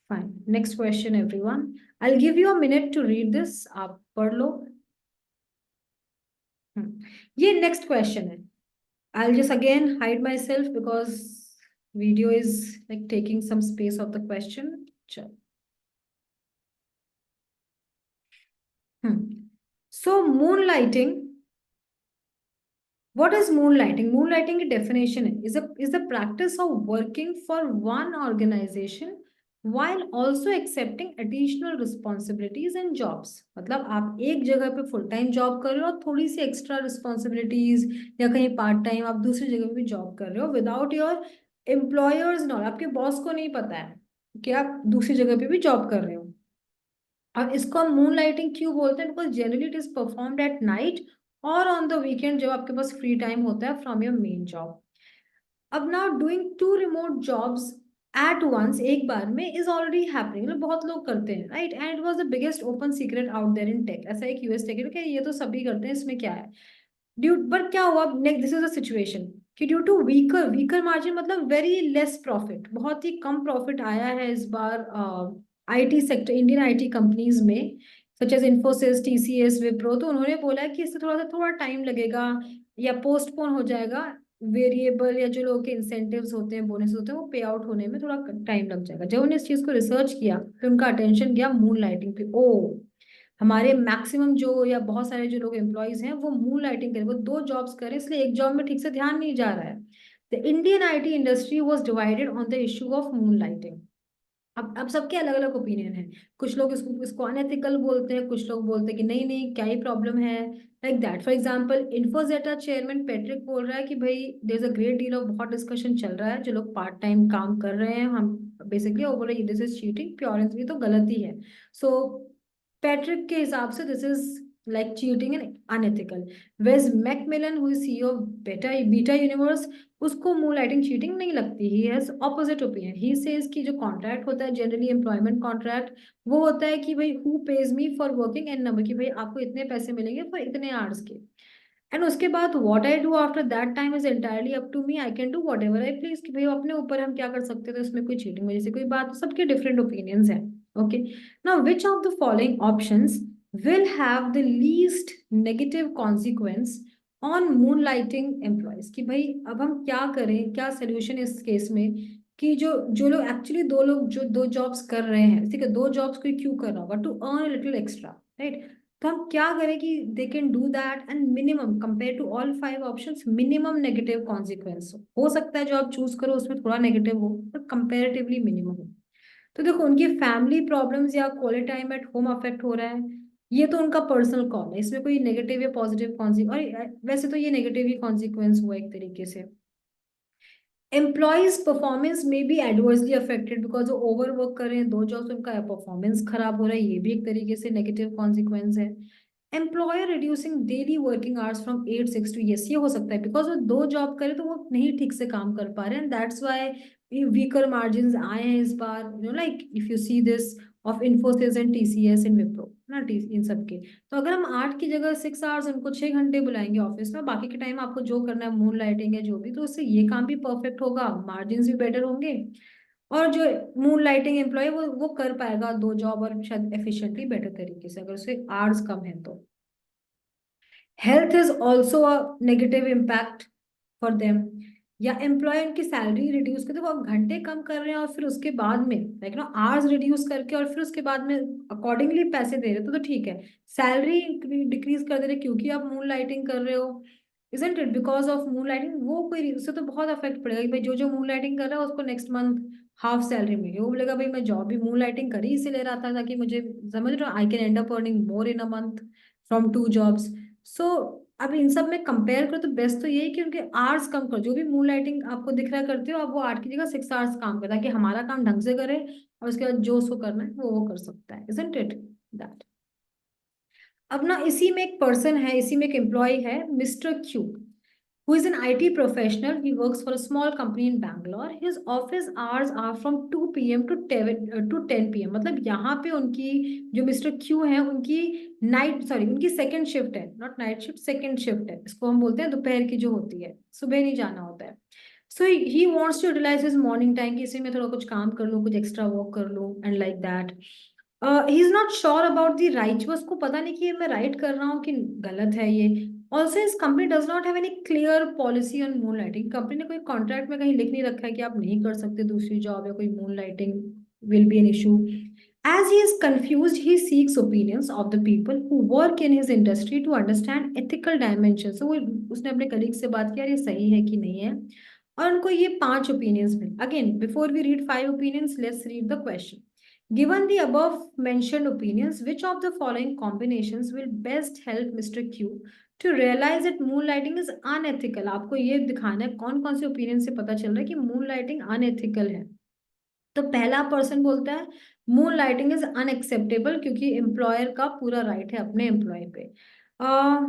Fine, next question everyone, I will give you a minute to read this, आप पढ़ लो। ये नेक्स्ट क्वेश्चन है। I'll just again hide myself because video is like taking some space of the question. चलो। So moonlighting, what is moonlighting? Moonlighting की definition है, is the practice of working for one organization while also accepting additional responsibilities and jobs. मतलब आप एक जगह पे full time job कर रहे हो और थोड़ी सी एक्स्ट्रा रिस्पॉन्सिबिलिटीज, या कहीं पार्ट टाइम आप दूसरी जगह पे भी जॉब कर रहे हो विदाउट योर एम्प्लॉयर्स नॉट, आपके बॉस को नहीं पता है कि आप दूसरी जगह पे भी जॉब कर रहे हो। और इसको हम मून लाइटिंग क्यों बोलते हैं? Because generally it is performed at night और ऑन द वीकेंड, जब आपके पास फ्री टाइम होता है फ्रॉम योर मेन जॉब। अब now doing two remote jobs at once, एक बार में, इज ऑलरेडी हैपनिंग, मतलब बहुत लोग करते हैं, right, and it was the biggest open secret out there in tech. ऐसा एक यूएस टेक है, ये तो सभी करते हैं, इसमें क्या है? ड्यू पर क्या हुआ next, this is a situation कि due to weaker weaker margin, मतलब वेरी लेस प्रॉफिट, बहुत ही कम प्रॉफिट आया है इस बार IT sector, Indian IT companies में, सच एज इन्फोसिस, टीसीएस, विप्रो। तो उन्होंने बोला है कि इससे थोड़ा टाइम लगेगा या पोस्टपोन हो जाएगा, वेरिएबल या जो लोगों के इंसेंटिव्स होते हैं, बोनस होते हैं, वो पे आउट होने में थोड़ा टाइम लग जाएगा। जब उन्होंने इस चीज को रिसर्च किया तो उनका अटेंशन गया मून लाइटिंग पे। ओ, हमारे मैक्सिमम जो या बहुत सारे जो लोग एम्प्लॉयज हैं वो मून लाइटिंग करें, वो दो जॉब्स करें, इसलिए एक जॉब में ठीक से ध्यान नहीं जा रहा है। The Indian IT industry was divided on the issue of moon lighting. अब सबके अलग अलग ओपिनियन है, कुछ लोग इसको इसको अनएथिकल बोलते हैं, कुछ लोग बोलते हैं कि नहीं नहीं क्या ही प्रॉब्लम है, लाइक दैट। फॉर एग्जांपल इन्फोजेटा चेयरमैन पेट्रिक बोल रहा है कि भाई there is a great deal of, बहुत डिस्कशन चल रहा है, जो लोग पार्ट टाइम काम कर रहे हैं, हम बेसिकली वो बोल रहे दिस इज चीटिंग प्योर, ये तो गलत ही है। सो पैट्रिक के हिसाब से this is like cheating and unethical. वेज McMillan who is CEO of Beta Beta Universe, उसको मून लाइटिंग चीटिंग नहीं लगती। He has opposite opinion. He says कि जो कॉन्ट्रैक्ट होता है जनरली एम्प्लॉयमेंट कॉन्ट्रैक्ट, वो होता है कि भाई who pays me for working n number, कि भाई आपको इतने पैसे मिलेंगे फॉर इतने आवर्स के। एंड उसके बाद what I do after that time is entirely up to me, I can do whatever I please, कि भाई अपने ऊपर हम क्या कर सकते हैं, तो इसमें कोई चीटिंग वजह से कोई बात, सबके डिफरेंट ओपिनियंस हैं। Okay, now which of the following options will have the least negative consequence on moonlighting employees, कि भाई अब हम क्या करें, क्या सोल्यूशन इस केस में, कि जो जो लोग एक्चुअली दो लोग जो दो जॉब्स कर रहे हैं, ठीक है, दो जॉब्स कोई क्यों कर रहा होगा, to earn little extra, right. तो हम क्या करें कि they can do that and minimum compare to all five options, minimum negative consequence हो सकता है जो आप चूज करो उसमें थोड़ा नेगेटिव हो, पर कंपेरेटिवली मिनिमम हो। तो देखो उनकी फैमिली प्रॉब्लम्स या quality time at home affect हो रहा है, ये तो उनका पर्सनल कॉल है, इसमें कोई नेगेटिव या पॉजिटिव कॉन्सिक्वेंस, और वैसे तो ये नेगेटिव ही कॉन्सिक्वेंस हुआ एक तरीके से। एम्प्लॉयज परफॉर्मेंस में बी एडवर्सली अफेक्टेड बिकॉज वो ओवर वर्क कर रहे हैं, दो जॉब्स, उनका परफॉर्मेंस खराब हो रहा है, ये भी एक तरीके से नेगेटिव कॉन्सिक्वेंस है। Employer reducing daily working hours from 8 6 to, yes ये हो सकता है बिकॉज वो दो जॉब करे तो वो नहीं ठीक से काम कर पा रहे हैं, दैट्स वाई वीकर मार्जिन आए हैं इस बार, like if you see this of Infosys and TCS in Wipro ना, टी इन सबके। तो अगर हम 8 की जगह 6 आवर्स, उनको 6 घंटे बुलाएंगे ऑफिस में, बाकी के टाइम आपको जो करना है मून लाइटिंग है जो भी, तो उससे ये काम भी परफेक्ट होगा, मार्जिन भी बेटर होंगे, और जो मून लाइटिंग एम्प्लॉय वो कर पाएगा दो जॉब और शायद एफिशिएंटली बेटर तरीके से, अगर उसके आवर्स कम है तो। Health is also a negative impact for them, या एम्प्लॉय उनकी सैलरी रिड्यूस कर, देखो आप घंटे कम कर रहे हैं और फिर उसके बाद में लाइक ना आवर्स रिड्यूस करके और फिर उसके बाद में अकॉर्डिंगली पैसे दे रहे हो तो ठीक है। सैलरी डिक्रीज कर दे रहे क्योंकि आप मून लाइटिंग कर रहे हो, isn't it, because of moon lighting, वो कोई उससे तो बहुत अफेक्ट पड़ेगा कि भाई जो जो मून लाइटिंग कर रहा है उसको नेक्स्ट मंथ हाफ सैलरी मिलेगी, वो बोलेगा भाई मैं जॉब भी मून लाइटिंग कर ही इसे ले रहा था ताकि मुझे, समझ रहे हो, I can end up earning more in a month from 2 jobs. So अब इन सब में कंपेयर करो तो बेस्ट तो यही कि उनके आवर्स कम करो, जो भी मून लाइटिंग आपको दिख रहा करते हो, अब वो 8 की जगह 6 आवर्स काम करे ताकि हमारा काम ढंग से करे, और उसके बाद जो उसको करना है वो कर सकता है, इजंट इट दैट। अब ना इसी में एक पर्सन है, इसी में एक एम्प्लॉय है, mister Q, who is an IT professional. He works for a small company in Bangalore. His office hours are from 2 p.m. to 10 p.m. मतलब यहाँ पे उनकी जो मिस्टर क्यू है उनकी नाइट, सॉरी उनकी सेकंड शिफ्ट है, not night shift, second shift है, इसको हम बोलते हैं दोपहर की जो होती है, सुबह नहीं जाना होता है। So he wants to utilise his morning time कि इसी में थोड़ा कुछ काम कर लूँ, कुछ एक्स्ट्रा वर्क कर लूँ and like that. He is not sure about the right, उसको पता नहीं कि ये मैं राइट कर रहा हूँ कि गलत है ये। ऑल्सो इस company does not have any clear policy on moon lighting, company ने कोई कॉन्ट्रैक्ट में कहीं लिख नहीं रखा है कि आप नहीं कर सकते दूसरी जॉब या कोई moon lighting will be an issue. As he is confused, he seeks opinions of the people who work in his industry to understand ethical dimensions. So वो उसने अपने कलीग से बात किया ये सही है कि नहीं है, और उनको ये 5 ओपिनियंस मिले। Again before we read 5 opinions, let's read the question. Given the above mentioned opinions, which of the following combinations will best help Mr. Q to realize that moonlighting is unethical? आपको ये दिखाना है कौन कौन से opinion से पता चल रहा है कि moonlighting unethical है। तो पहला पर्सन बोलता है मून लाइटिंग इज अनएक्सेप्टेबल क्योंकि एम्प्लॉयर का पूरा राइट है अपने एम्प्लॉय पे। आ,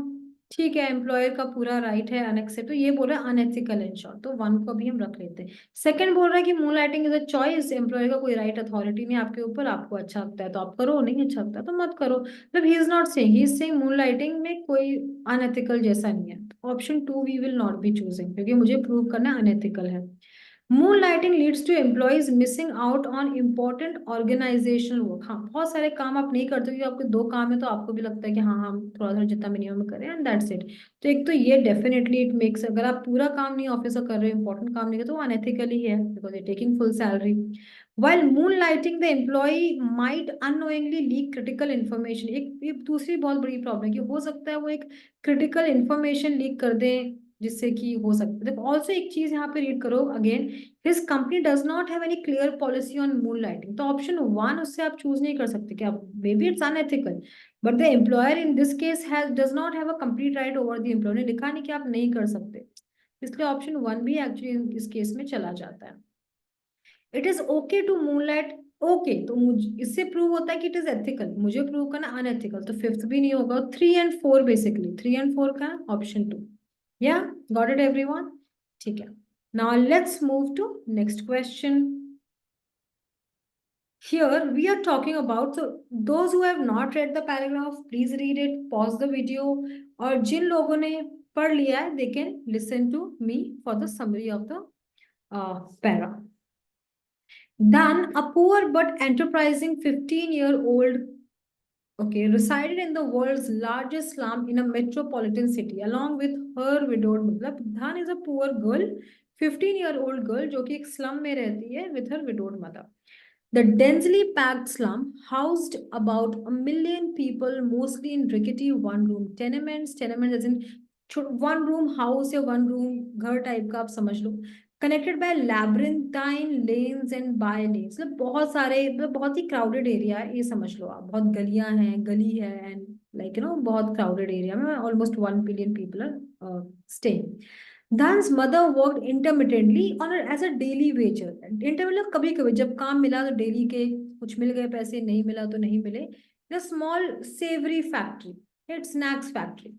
ठीक है, एम्प्लॉयर का पूरा राइट है अनएक्सेप्ट, तो ये बोल रहा है अनएथिकल इन शॉर्ट, तो 1 को भी हम रख लेते हैं। सेकंड बोल रहा है कि moon lighting is a choice, employer का कोई राइट अथॉरिटी नहीं आपके ऊपर, आपको अच्छा लगता है तो आप करो, नहीं अच्छा लगता तो मत करो, मतलब he is not saying, he is saying moonlighting में कोई अनएथिकल जैसा नहीं है। Option 2 we will not be choosing क्योंकि मुझे प्रूव करना अनएथिकल है। Moonlighting leads to employees missing out on important organizational work. हाँ, बहुत सारे काम आप नहीं करते क्योंकि आपके दो काम है तो आपको भी लगता है कि हाँ हम थोड़ा थोड़ा जितना मिनिमम करें एंड दैट्स इट। तो एक तो ये डेफिनेटली इट मेक्स, अगर आप पूरा काम नहीं ऑफिस का कर रहे हो, इंपॉर्टेंट काम नहीं कर तो वो अनएथिकली है बिकॉज ये taking full salary. While moonlighting, the employee might unknowingly leak critical information. एक दूसरी बहुत बड़ी प्रॉब्लम है कि हो सकता है वो एक क्रिटिकल इंफॉर्मेशन लीक कर दें जिससे कि हो सकता है। देखो ऑल्सो एक चीज यहाँ पे रीड करो again, his company does not have any clear policy on moon lighting, तो ऑप्शन 1 उससे आप चूज नहीं कर सकते कि आप may be it's unethical, but the employer in this case has does not have a complete right over the employer, ने लिखा नहीं कि आप नहीं कर सकते, इसलिए ऑप्शन 1 भी एक्चुअली इस केस में चला जाता है। It is okay to moonlight okay, तो मुझे इससे प्रूव होता है कि इट इज एथिकल, मुझे प्रूव करना अनएथिकल, तो फिफ्थ भी नहीं होगा, 3 and 4 बेसिकली, 3 and 4 का ऑप्शन 2। या गॉट इट एवरीवन? ठीक है, now let's move to next question. Here we are talking about, so those who have not read the paragraph, please read it, pause the video, और जिन लोगों ने पढ़ लिया है, they can listen to me for the summary of the para. Then a poor but enterprising 15-year-old, okay, resided in the world's largest slum in a metropolitan city along with her widowed mother. Dhan is a poor girl, 15-year-old girl जो कि एक slum में रहती है with her widowed mother. The densely packed slum housed about 1 million people, mostly in rickety one-room tenements. Tenements as in one-room house या one-room घर type का आप समझ लो. Connected by labyrinthine lanes and by lanes. मतलब बहुत सारे, मतलब बहुत ही crowded area है, ये समझ लो आप. बहुत गलियां हैं, गली है, and like you know बहुत crowded area में almost 1 billion people are staying. Dhan's mother worked intermittently on as a daily wager. Intermittent कभी कभी जब काम मिला तो डेली के कुछ मिल गए पैसे, नहीं मिला तो नहीं मिले. A small savory factory, it's snacks factory.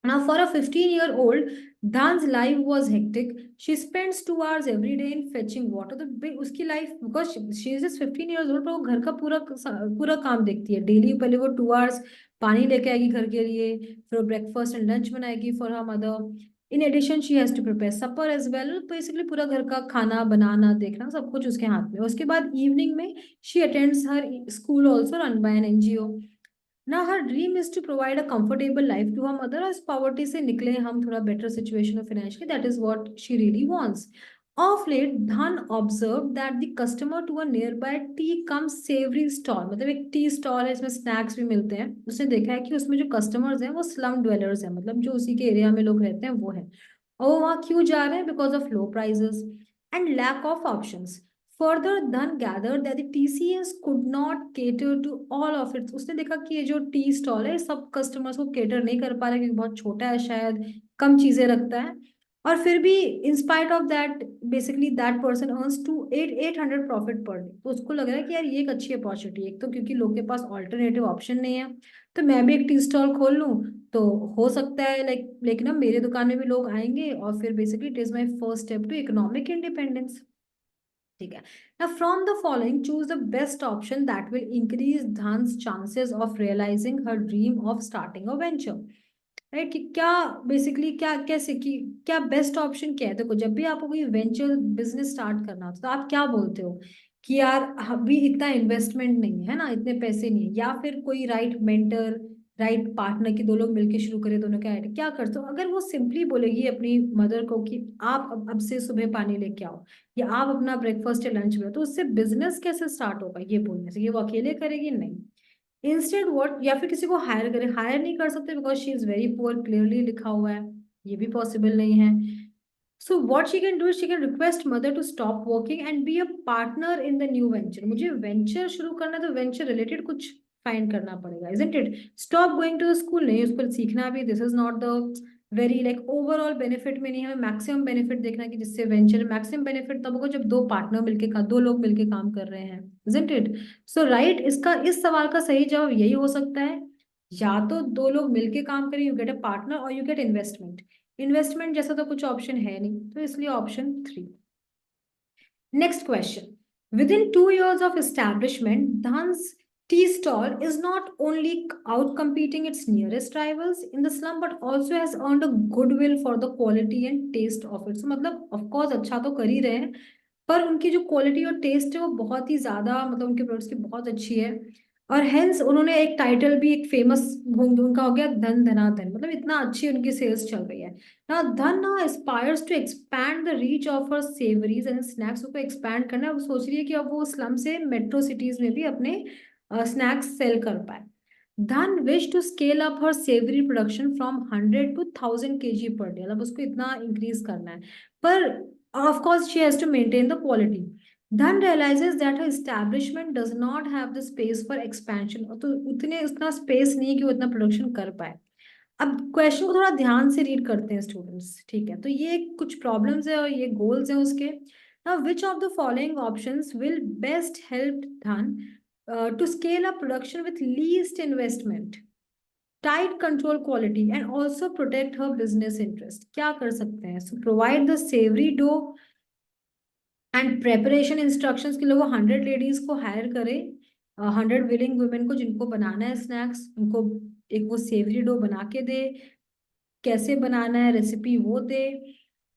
Now, for a 15-year-old, Dhan's life was hectic. She spends 2 hours every day in fetching water. तो उसकी life, because she is just 15 years old, पर वो घर का पूरा पूरा काम देखती है. डेली पहले वो 2 hours पानी लेके आएगी घर के लिए, फिर ब्रेकफास्ट एंड लंच बनाएगी for her mother. In addition she has to prepare supper as well. Basically पूरा घर का खाना बनाना देखना सब कुछ उसके हाथ में. उसके बाद इवनिंग में she attends her school also run by an NGO. Now her dream is to provide a comfortable life to her mother. As poverty से निकले हम, थोड़ा better situation of financially, that is what she really wants. Of late, Dhan observed that the customer to a nearby tea cum savory stall, मतलब एक tea stall है, इसमें snacks भी मिलते हैं. उसने देखा है कि उसमें जो कस्टमर्स हैं वो स्लम ड्वेलर्स हैं, मतलब जो उसी के एरिया में लोग रहते हैं वो है. और वो वहाँ क्यों जा रहे हैं? Because of low prices and lack of options. Further, Dhan gathered that the TCS could not cater to all of it. उसने देखा कि ये जो टी स्टॉल है सब कस्टमर्स को केटर नहीं कर पा रहा, क्योंकि बहुत छोटा है, शायद कम चीजें रखता है. और फिर भी in spite of that, basically that person earns to 800 profit per day. तो उसको लग रहा है कि यार ये एक अच्छी अपॉर्चुनिटी है, एक तो क्योंकि लोग के पास ऑल्टरनेटिव ऑप्शन नहीं है, तो मैं भी एक टी स्टॉल खोल लूँ तो हो सकता है लाइक, लेकिन ना मेरे दुकान में भी लोग आएंगे, और फिर basically it is my first step to economic independence. ठीक है. Now from the following, choose the best option that will increase Dhan's chances of realizing her dream of starting a venture. Right, कि क्या basically क्या कैसे कि क्या best option क्या है. देखो, जब भी आपको कोई वेंचर बिजनेस स्टार्ट करना होता है तो आप क्या बोलते हो कि यार अभी इतना इन्वेस्टमेंट नहीं है ना, इतने पैसे नहीं है, या फिर कोई राइट मेंटर, राइट पार्टनर की दो लोग मिलके शुरू करें, दोनों क्या आइडिया, क्या करते हो. अगर वो सिंपली बोलेगी अपनी मदर को कि आप अब से सुबह पानी लेके आओ, या आप अपना ब्रेकफास्ट या लंच बनाओ, तो उससे बिजनेस कैसे स्टार्ट होगा ये बोलने से. ये वो अकेले करेगी? नहीं. इंस्टेड व्हाट, या फिर किसी को हायर करे. हायर नहीं कर सकते because she is very poor, clearly लिखा हुआ है, ये भी पॉसिबल नहीं है. So what she can do is she can request mother to stop working and be a partner in the new venture. मुझे वेंचर शुरू करना है तो वेंचर रिलेटेड कुछ फाइंड करना पड़ेगा, isn't it. Stop going to the school नहीं, उसको सीखना भी, this is not the very like overall benefit में नहीं, हमें मैक्सिमम बेनिफिट देखना कि जिससे वेंचर मैक्सिमम बेनिफिट तब होगा जब दो पार्टनर मिलके का दो लोग मिलके काम कर रहे हैं, इजंट इट. सो राइट, इसका इस सवाल का सही जवाब यही हो सकता है, या तो दो लोग मिलके काम करें, यू गेट अ पार्टनर, और यू गेट इन्वेस्टमेंट. इन्वेस्टमेंट जैसा तो कुछ ऑप्शन है नहीं, तो इसलिए option 3. Next question. Within 2 years of establishment, Dhan's tea stall is not only outcompeting its nearest rivals in the slum, but also has earned a goodwill for the quality and taste of it. So मतलब of course अच्छा तो कर ही रहे हैं, पर उनकी जो quality और टेस्ट है वो बहुत ही ज्यादा, मतलब उनके प्रोडक्ट्स की बहुत अच्छी है. और हेंस उन्होंने एक टाइटल भी, एक फेमस उनका हो गया धन धना धन, मतलब इतना अच्छी उनकी सेल्स चल रही है. Now, Dhan now aspires to expand the reach of her savories and snacks को expand करना है. अब सोच रही है कि अब वो स्लम से मेट्रो सिटीज में भी अपने स्नैक्स सेल कर पाए. Dhan wish to scale up her savory production from 100 to 1000 kg per day. मतलब उसको इतना इंक्रीज करना है, पर of course she has to maintain the quality. Dhan realizes that her establishment does not have the space for expansion. तो उतने उतना space नहीं कि वो इतना प्रोडक्शन कर पाए. अब क्वेश्चन को थोड़ा ध्यान से रीड करते हैं स्टूडेंट्स, ठीक है. तो ये कुछ प्रॉब्लम्स है और ये गोल्स हैं उसके. Now, which of the following options will best help Dhan to scale up production with least investment, tight control quality, and also protect her business interest? क्या कर सकते हैं? So provide the savory dough and preparation instructions के लिए वो 100 ladies को higher करे, 100 willing women को जिनको बनाना है स्नैक्स, उनको एक वो सेवरी डो बना के दे, कैसे बनाना है रेसिपी वो दे,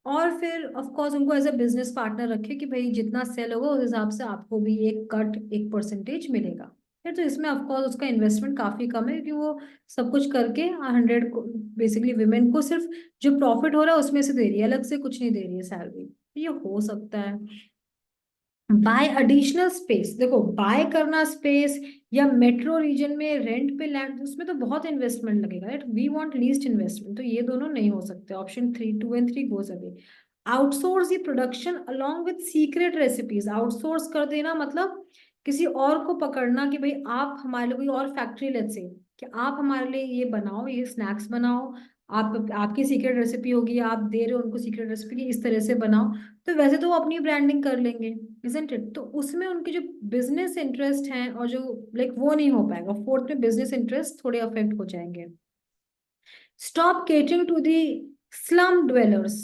और फिर ऑफ कोर्स उनको एज अ बिजनेस पार्टनर रखे कि भाई जितना सेल होगा उस हिसाब से आपको भी एक कट, एक परसेंटेज मिलेगा। फिर तो इसमें ऑफ कोर्स उसका इन्वेस्टमेंट काफी कम है, क्योंकि वो सब कुछ करके 100 को बेसिकली विमेन को सिर्फ जो प्रॉफिट हो रहा है उसमें से दे रही है, अलग से कुछ नहीं दे रही है सैलरी। ये हो सकता है। बाय एडिशनल स्पेस, देखो बाय करना स्पेस या मेट्रो रीजन में रेंट पे लैंड, उसमें तो बहुत इन्वेस्टमेंट लगेगा, right? We want least investment, तो ये दोनों नहीं हो सकते। Option 3, 2 and 3 goes away. Outsource ये production along with secret recipes, outsource कर देना मतलब किसी और को पकड़ना कि भाई आप हमारे लिए कोई और फैक्ट्री, लेट्स से कि आप हमारे लिए ये बनाओ, ये स्नैक्स बनाओ, आप आपकी सीक्रेट रेसिपी होगी, आप दे रहे हो उनको सीक्रेट रेसिपी की इस तरह से बनाओ, तो वैसे तो वो अपनी ब्रांडिंग कर लेंगे, इजंट इट? तो उसमें उनके जो बिजनेस इंटरेस्ट हैं और जो लाइक वो नहीं हो पाएगा। फोर्थ में बिजनेस इंटरेस्ट थोड़े अफेक्ट हो जाएंगे। Stop catering to the slum dwellers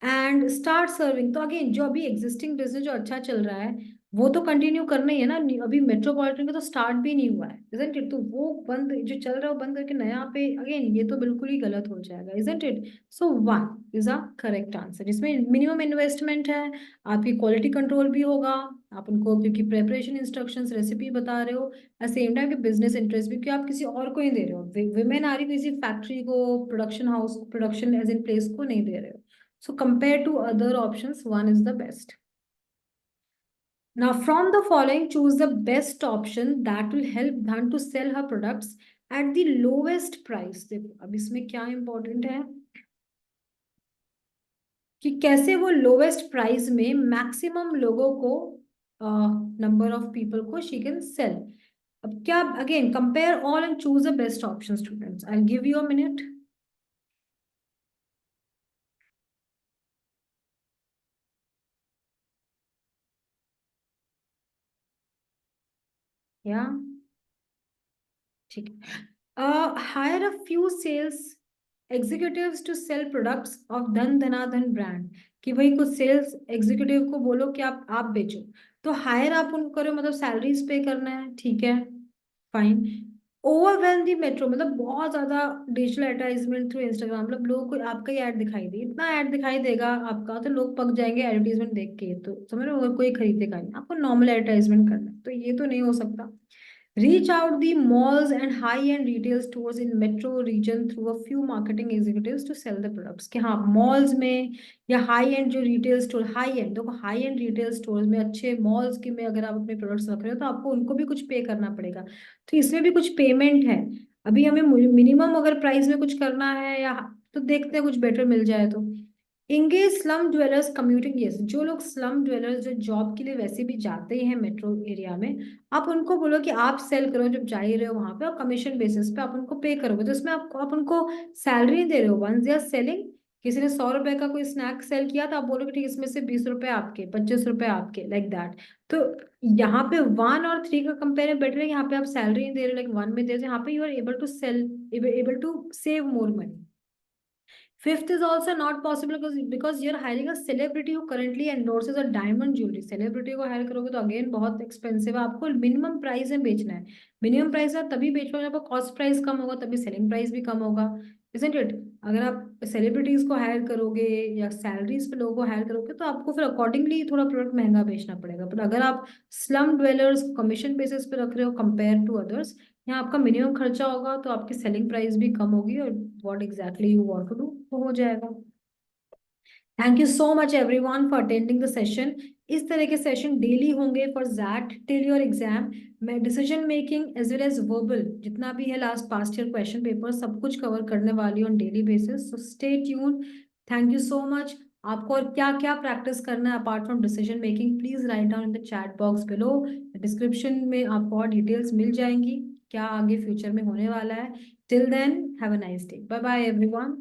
and start serving, तो अगेन जो अभी एग्जिस्टिंग बिजनेस जो अच्छा चल रहा है वो तो कंटिन्यू करना ही है ना। अभी मेट्रोपॉलिटन का तो स्टार्ट भी नहीं हुआ है, इजंट इट? तो वो बंद जो चल रहा है वो बंद करके नया पे अगेन, ये तो बिल्कुल ही गलत हो जाएगा, isn't it? So 1 is a correct answer, जिसमें मिनिमम इन्वेस्टमेंट है, आपकी क्वालिटी कंट्रोल भी होगा, आप उनको क्योंकि प्रेपरेशन इंस्ट्रक्शंस रेसिपी बता रहे हो, at same time business interest भी, क्योंकि आप किसी और को नहीं दे रहे हो, विमेन आ रही किसी फैक्ट्री को, production house, production as in place को नहीं दे रहे हो। So compare to other options 1 is the best. Now, from the following, choose the best option that will help Dhan to sell her products at the lowest price. देखो अब इसमें क्या important है कि कैसे वो लोवेस्ट प्राइस में maximum लोगों को, नंबर ऑफ पीपल को शी कैन सेल। अब क्या, again compare all and choose the best option students. I give you a minute. या ठीक है। Hire a few sales executives to sell products of धन धना धन ब्रांड, कि भाई कुछ सेल्स एग्जीक्यूटिव को बोलो कि आप बेचो, तो हायर आप उनको करो, मतलब सैलरीज पे करना है, ठीक है, फाइन। ओवरवेलम दी मेट्रो, मतलब बहुत ज्यादा डिजिटल एडवर्टाइजमेंट थ्रू इंस्टाग्राम, मतलब लोगों को आपका ही ऐड दिखाई दे, इतना ऐड दिखाई देगा आपका तो लोग पक जाएंगे एडवर्टीजमेंट देख के, तो समझ रहे हो, कोई खरीदेगा नहीं, आपको नॉर्मल एडवर्टाइजमेंट करना है, तो ये तो नहीं हो सकता। Reach out the malls and high-end retail stores in metro region through a few marketing executives to sell the products। कि हाँ malls में या high-end जो retail store, high-end देखो, high-end retail stores में, अच्छे malls के में अगर आप अपने products रख रहे हो तो आपको उनको भी कुछ पे करना पड़ेगा, तो इसमें भी कुछ पेमेंट है। अभी हमें मिनिमम अगर प्राइस में कुछ करना है या, तो देखते हैं कुछ बेटर मिल जाए तो। इंगे स्लम ड्वेलर्स कम्यूटिंग, यस, जो लोग स्लम ड्वेलर्स जो जॉब के लिए वैसे भी जाते हैं मेट्रो एरिया में, आप उनको बोलो कि आप सेल करो जब जा ही रहे हो वहां पे, और कमीशन बेसिस पे आप उनको पे करोगे, तो इसमें आप उनको सैलरी नहीं दे रहे हो, वंस दे आर सेलिंग। किसी ने 100 रुपए का कोई स्नैक सेल किया तो आप बोलोगे ठीक इसमें से 20 रुपए आपके, 25 रुपए आपके, लाइक दैट। तो यहाँ पे 1 और 3 का कंपेयर बेटर है, यहाँ पे आप सैलरी नहीं दे रहे, लाइक 1 में दे रहे, यहाँ पे you are able to sell, able to save more money. Fifth is also not possible because you're hiring a celebrity who currently endorses a diamond jewelry। Celebrity को हायर करोगे तो अगेन बहुत एक्सपेंसिव है, आपको मिनिमम प्राइस में बेचना है। Minimum price है तभी बेच पाओगे, जब कॉस्ट प्राइस कम होगा तभी सेलिंग प्राइस भी कम होगा, इजंट इट? अगर आप सेलिब्रिटीज को हायर करोगे या सैलरीज पे लोगों को हायर करोगे तो आपको फिर अकॉर्डिंगली थोड़ा प्रोडक्ट महंगा बेचना पड़ेगा, पर अगर आप स्लम ड्वेलर्स कमीशन बेसिस पे रख रहे हो कंपेयर टू अदर्स, यहाँ आपका मिनिमम खर्चा होगा तो आपकी सेलिंग प्राइस भी कम होगी, और what exactly you want to do वो हो जाएगा। Thank you so much everyone for attending the session. इस तरह के सेशन डेली होंगे for that till your exam. मैं decision making as well as verbal जितना भी है last past year question paper सब कुछ कवर करने वाली हूँ on daily basis, so stay tune. Thank you so much. आपको और क्या क्या प्रैक्टिस करना है apart from decision making, please write down in the chat box below. Description में आपको और डिटेल्स मिल जाएंगी क्या आगे फ्यूचर में होने वाला है। Till then have a nice day, bye bye everyone.